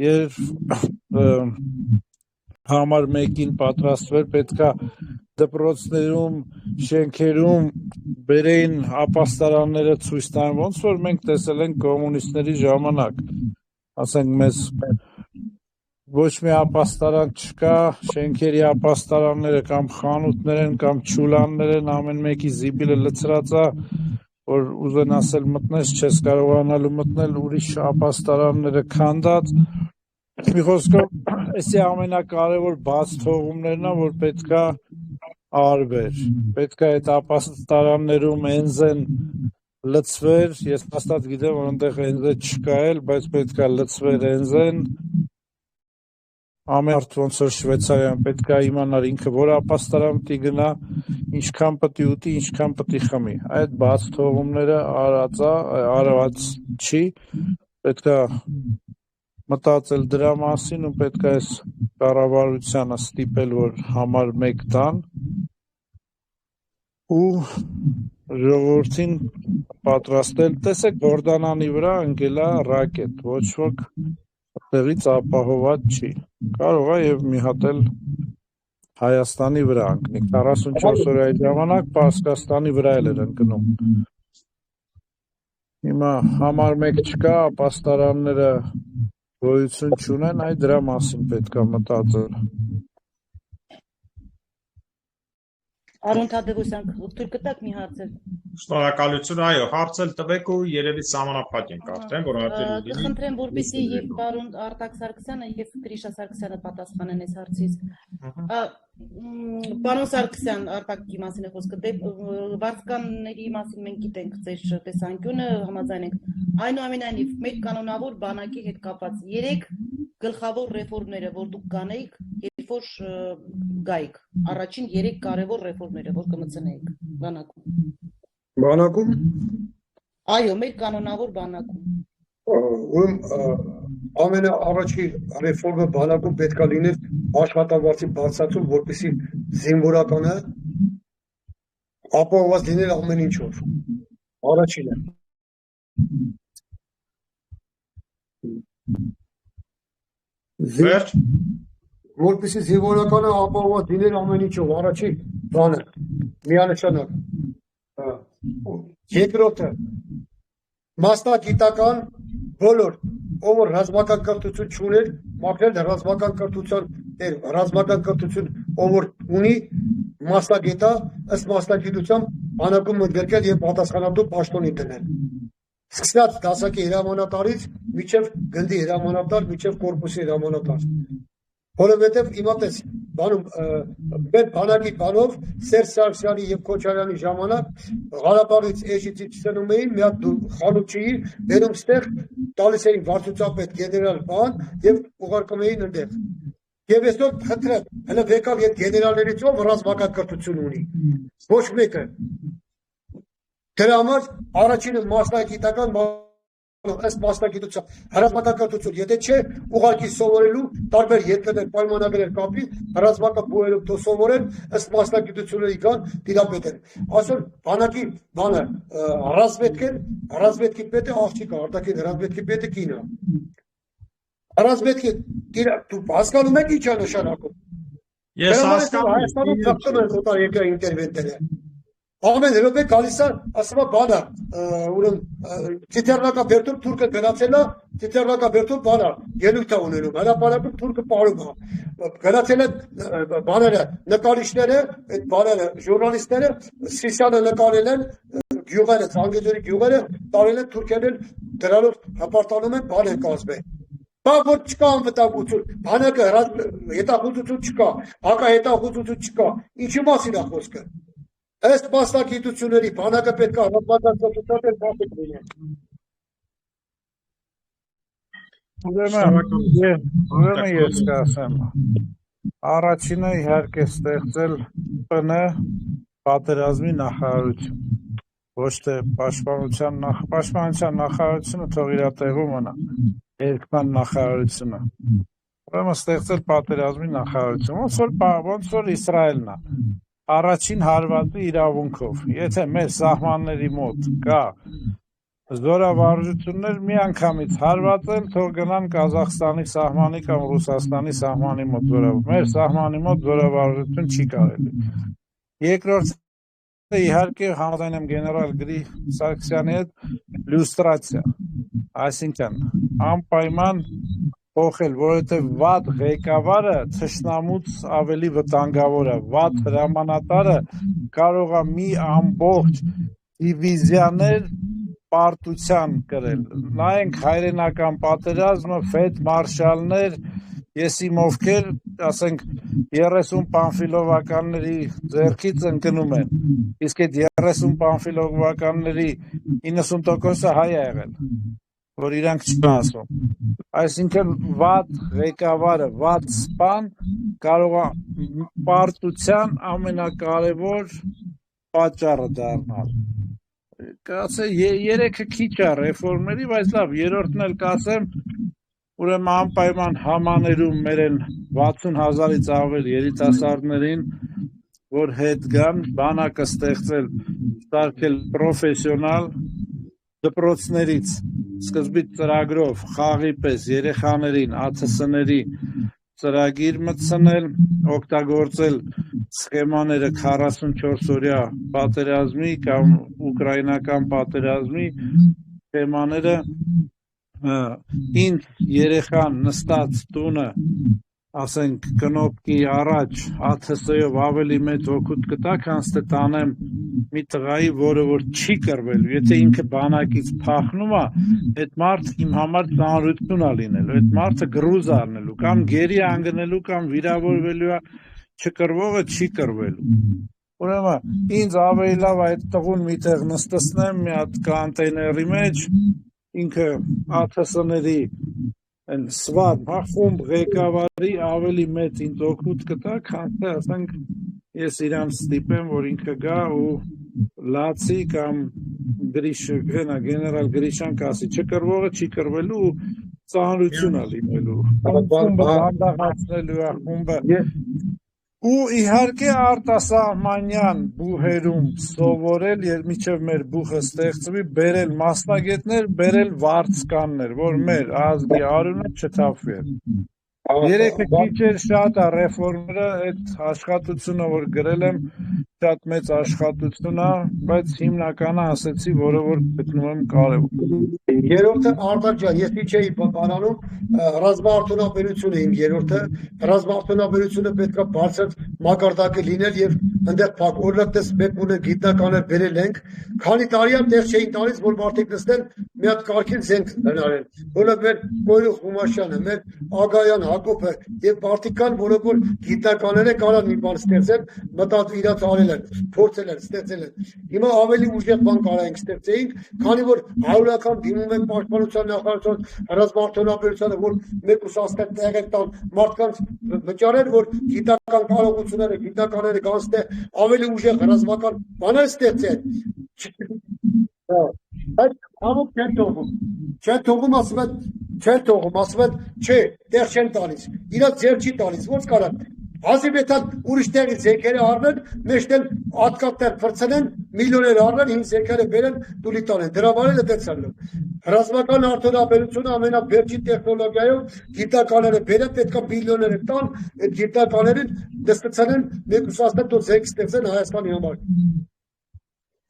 եւ համար 1-ին պատրաստվեր, պետք է դպրոցներում, շենքերում բերեին ապաստարանները ցույց տան, ոնց որ մենք տեսել ենք կոմունիստների ժամանակ, ասենք մեզ ոչ մի ապաստարան չկա, շենքերի ապաստարանները կամ խանութներ են, կամ չուլաններ են, ամեն մեկի զիբիլը լցրած է, որ ուզեն ասել մտնես, չես կարողանալու մտնել ուրիշ ապաստարանները քանդած, մի խոսքով, այսի ամենակարևոր բաց թողումներն է, որ պետք է արվեր, պետք է այդ ապաստարաններում էնզեն լցվեր, ես հաստատ գիտեմ, որ այնտեղ էնզեն չկա էլ, բայց պետք է լցվեր էնզեն, ամեն արդ ոնց որ Շվեյցարիան պետք է իմանար ինքը որ ապաստարան պիտի գնա, ինչքան պիտի ուտի, ինչքան պիտի խմի, այդ բաց թողումները արված չի, պետք է մտածել դրա մասին ու պետք է այս կառավարությանը ստիպել, որ համար 1 տան ու ժողովրդին պատրաստել, տեսեք Հորդանանի վրա ընկել է ռակետ, ոչ ոք տեղից ապահոված չի, կարող է եւ մի հատ էլ Հայաստանի վրա ընկնի, 44 օրյա ժամանակ Պարսկաստանի վրա էլ էր ընկնում, հիմա համար 1 չկա, ապաստարանները գոյություն չունեն, այ դրա մասին պետք է մտածել։ Արոն Թադևոսյան, թույլ կտաք մի հարցեր։ Շնորհակալություն, այո, հարցել տվեք ու երևի սահմանափակ ենք արդեն, որովհետև Կխնդրեմ, որպեսզի եւ պարոն Արտակ Սարգսյանը եւ Գրիշա Սարգսյանը պատասխանեն այս հարցից։ Պարոն Սարգսյան, Արտակի մասին է խոսքը, վարձկանների մասին մենք գիտենք ձեր տեսանկյունը, համաձայն ենք։ Այնուամենայնիվ, մեր կանոնավոր բանակի հետ կապված 3 գլխավոր ռեֆորմները, որ դուք կանեիք, երբ որ գայիք, առաջին 3 կարևոր ռեֆորմները, որ կմտցնեիք բանակում։ Բանակում։ Այո, մեր կանոնավոր բանակում։ Ամենաառաջի ռեֆորմը բանակում պետք է լիներ աշխատավարձի բարձրացում, որպեսզի զինվորականը ապահովված լիներ ամեն ինչով։ Առաջինը։ Վերջ Որպեսզի զինվորականը ապահովված լիներ ամեն ինչով, առաջի բանը, միանշանակ։ Երկրորդը, մասնագիտական բոլոր, ով որ ռազմական կրթություն չուներ, մաքրել ռազմական կրթություն, ով որ ունի մասնագետա, ըստ մասնագիտությամբ բանակում ընդգրկել եւ պատասխանատու պաշտոնի դնել։ Սկսած դասակի հրամանատարից մինչև գնդի հրամանատար, մինչև կորպուսի հրամանատար։ Որովհետև իմատես, բանում մեր բանակի բանով Սերժ Սարգսյանի եւ Քոչարյանի ժամանակ Ղարաբաղից էջից ցնում էին մի հատ խանութի ներում ստեղ տալիս էին վարչապետ գեներալ բան եւ ուղարկում էին այնտեղ եւ այսօր խնդրեմ հələ վեկալ այդ գեներալներից ով ռազմական ունի ոչ մեկը դրա համար առաջինը մասնագիտական ըստ մասնագիտության հրամանատարություն, եթե չէ, ուղղակի սովորելու տարբեր երկրներ պայմանագրեր կապի, ռազմական բուհերով դու սովորեն, ըստ մասնագիտությունների կան դիապետեր։ Այսօր բանակի բանը ռազմետքի պետը աղջիկը, արտաքին ռազմետքի պետը կինը։ Ռազմետքի դու հասկանում եք ինչ է նշանակում։ Ես հասկանում Հայաստանում թափվում են օտարերկրյա ինտերվենտները։ Ամեն րոպե գալիս է, ասում է բանա, ուրեմն Տիտերնակաբերդում թուրքը գնացել է, Տիտերնակաբերդում բանա, ելույթ է ունենում, հրապարակում թուրքը պարում է, գնացել են բաները, նկարիչները, այդ բաները, ժուրնալիստները, Սիսյանը նկարել են գյուղերը, Ցանգեջուրի գյուղերը, տարել են թուրքերն դրանով հպարտանում են բան են կազմել։ Բա որ չկա անվտանգություն, բանակը հետախուզություն չկա, հակահետախուզություն չկա, ինչի մասին է խոսքը։ Ըստ մասնագիտությունների բանակը պետք է ռազմական լինի։ Ուրեմն ես կասեմ, առաջինը իհարկե ստեղծել ՊՆ պատերազմի նախարարություն, ոչ թե պաշտպանության նախարարությունը թող իր տեղում մնա, երկման նախարարությունը։ Ուրեմն ստեղծել պատերազմի նախարարություն, ոնց որ Իսրայելն է։ Առաջին հարվածի իրավունքով, եթե մեր սահմանների մոտ կա զորավարժություններ միանգամից հարվածել, թող գնան Կազախստանի սահմանի կամ Ռուսաստանի սահմանի մոտ զորավարժություն, մեր սահմանի մոտ զորավարժություն չի կարելի։ Երկրորդը իհարկե համաձայն եմ գեներալ Սարգսյանի հետ լյուստրացիա, այսինքն անպայման փոխել, որովհետև վատ ղեկավարը թշնամուց ավելի վտանգավոր է, վատ հրամանատարը կարող է մի ամբողջ դիվիզիաներ պարտության կրել։ Նայենք հայրենական պատերազմը, ֆելդմարշալներ, ես իմ ովքեր, ասենք 30 պանֆիլովականների ձեռքից ընկնում են, իսկ այդ 30 պանֆիլովականների 90%-ը հայ է եղել, որ իրանք չեն ասում։ Այսինքն վատ ղեկավարը, վատ սպան կարող է պարտության ամենակարևոր պատճառը դառնալ։ Կասե երեքը քիչ է ռեֆորմերի, բայց լավ, երրորդն էլ կասեմ, ուրեմն անպայման համաներում մեր են 60,000-ից ավել երիտասարդներին, որ հետ գան, բանակը ստեղծել, ստարկել պրոֆեսիոնալ դպրոցներից, սկզբից ծրագրով, խաղի պես երեխաներին, ԱԹՍ-ների ծրագիր մտցնել, օգտագործել սխեմաները 44-օրյա պատերազմի կամ ուկրաինական պատերազմի սխեմաները ինձ երեխան նստած տունը, ասենք կնոպկի առաջ ԱԹՍ-ով ավելի մեծ օգուտ կտա, քան թե տանեմ մի տղայի, որը որ չի կռվելու, եթե ինքը բանակից փախնում է, այդ մարդը իմ համար ծանրություն է լինելու, այդ մարդը գրուզ առնելու, կամ գերի անգնելու, կամ վիրավորվելու է, չկռվողը չի կռվելու։ Ուրեմն ինձ ավելի լավ այդ տղուն միտեղ նստեցնեմ մի հատ կոնտեյների մեջ, ինքը ԱԹՍ-ների են սվատ, խումբ ղեկավարի ավելի մեծ ինձ օգուտ կտա, քան թե ասենք ես իրան ստիպեմ, որ ինքը գա ու լացի կամ գեներալ Գրիշան կասի, չկռվողը չի կռվելու ու ծանրություն է լինելու, խումբը բանդաղացնելու է, խումբը ու իհարկե արտասահմանյան բուհերում սովորել, մինչև մեր բուխը ստեղծվի, բերել մասնագետներ, բերել վարձկաններ, որ մեր ազգի արյունը չթափվի։ Երեքը քիչ էր շատ է ռեֆորմերը, այդ աշխատությունը, որ գրել եմ, շատ մեծ աշխատություն է, բայց հիմնականը ասեցի, որը որ գտնում եմ կարևոր։ Երրորդը Արտակ ջան, ես ինչ էի բանանում, ռազմաարդյունաբերությունը իմ երրորդը, ռազմաարդյունաբերությունը պետք է բարձր մակարդակը լինել եւ այնտեղ փակ օրինակ դες մեկ ունե գիտնականներ բերել ենք քանի տարի եմ դեռ չէին տալիս որ մարդիկ նստեն մի հատ կարգին զենք հնարեն որը մեր Գոյրու Խումաշյանը մեր Ագայան Հակոբը եւ մարդիկ կան որոնք որ գիտնականները կարան մի բան ստեղծել մտածել իրաց արել են փորձել են ստեղծել են հիմա ավելի ուժեղ բան կարայինք ստեղծեինք քանի որ հարյուրական դիմում են պաշտպանության նախարարության ռազմարտոնաբերությանը որ մեկ ուսաստեղ տեղեր տան մարդկանց վճարել որ գիտական կարողությունները գիտնականները գանստե ավելի ուժեղ ռազմական բաներ ստեղծեն այդ ամոք չեն թողում ասում են չէ դեռ չեն տալիս իրաց ձեր չի տալիս ոնց կարան հազիվ էթան ուրիշ տեղի զենքերը առնեն մեջտել ատկատներ փրցնեն միլիոներ առնեն հին զենքերը բերեն տուլի տանեն դրա վարելը դեցան ռազմական արտոնաբերությունը ամենավերջին տեխնոլոգիայով գիտնականները բերեն պետքա միլիոներ տան այդ գիտնականներին դստցնեն մեկ ուսաստեղ դու զենք ստեղծեն Հայաստանի համար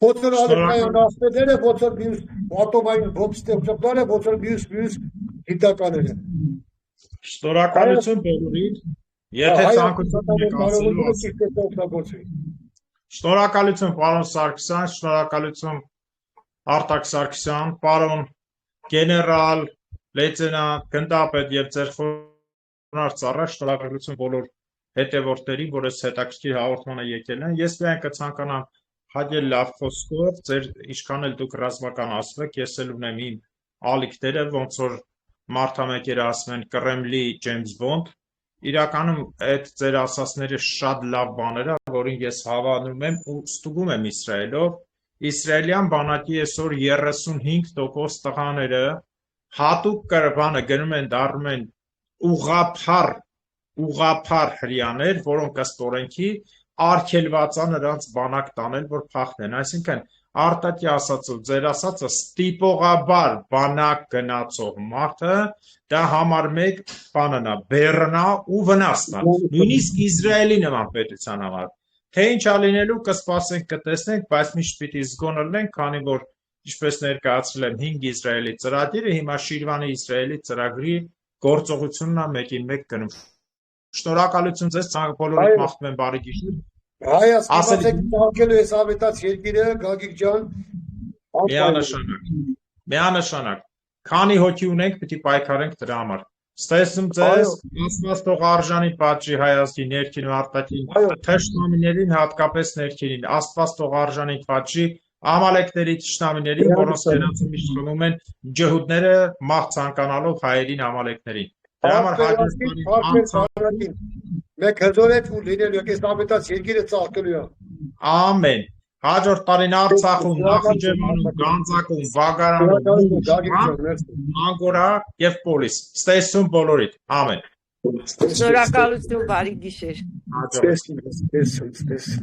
Ոչոր ալեկային ասպետերը, ոչոր մյուս ատոմային բոմբ ստեղծողները, ոչոր մյուս գիտնականները։ Շնորհակալություն բոլորին։ Եթե ցանկություն եք ասելու, շնորհակալություն պարոն Սարգսյան, շնորհակալություն Արտակ Սարգսյան, պարոն գեներալ, լեյտենանտ, գնդապետ եւ ձեր խորհրդանար ծառա, շնորհակալություն բոլոր հետևորդներին, որ այս հետաքրքիր հաղորդմանը եկել են։ Ես միայն կցանկանամ հաջել լավ խոսքով, ձեր ինչքան էլ դուք ռազմական ասվեք, ես էլ ունեմ իմ ալիքները, ոնց որ մարդամեկերը ասում են Կրեմլի Ջեյմս Բոնդ, իրականում այդ ձեր ասածները շատ լավ բաներ են, որին ես հավանում եմ ու ստուգում եմ Իսրայելով, Իսրայելյան բանակի այսօր 35% տղաները հատուկ կրբանը գնում են դառնում են ուղղափառ հրյաներ, որոնք ըստ օրենքի արգելված է նրանց բանակ տանել, որ փախնեն, այսինքն Արտակի ասածով ձեր ասածը ստիպողաբար բանակ գնացող մարդը դա համար մեկ բանն է, բեռնա ու վնասն է, նույնիսկ Իսրայելի նման պետության համար, թե ինչ է լինելու կսպասենք կտեսնենք, բայց միշտ պիտի զգոն լինենք, քանի որ ինչպես ներկայացրել եմ 5 Իսրայելի ծրագիրը, հիմա Շիրվանի Իսրայելի ծրագրի գործողությունն է մեկին մեկ գնում։ Շնորհակալություն ձեզ, բոլորիդ մաղթում եմ բարի գիշեր։ Հայ ասացեք ցանկելու ես ավետաց երկիրը Գագիկ ջան միանշանակ քանի հոգի ունենք պիտի պայքարենք դրա համար ստեսում ձեզ Աստված թող արժանի պատժի հայազգի ներքին ու արտաքին թշնամիներին հատկապես ներքին Աստված թող արժանի պատժի ամալեկների թշնամիներին որոնց գնացում միշտ խմում են ջհուդները մահ ցանկանալով հայերին ամալեկներին դրա համար Մեկ հզորեց ու լինելու եկես ավետաց երկիրը ծաղկելու է։ Ամեն։ Հաջորդ տարին Արցախում, Նախիջևանում, Գանձակում, Վագարանում, Անգորա եւ Պոլիս։ Ստեսում բոլորիդ։ Ամեն։ Շնորհակալություն, բարի գիշեր։ Ստեսում։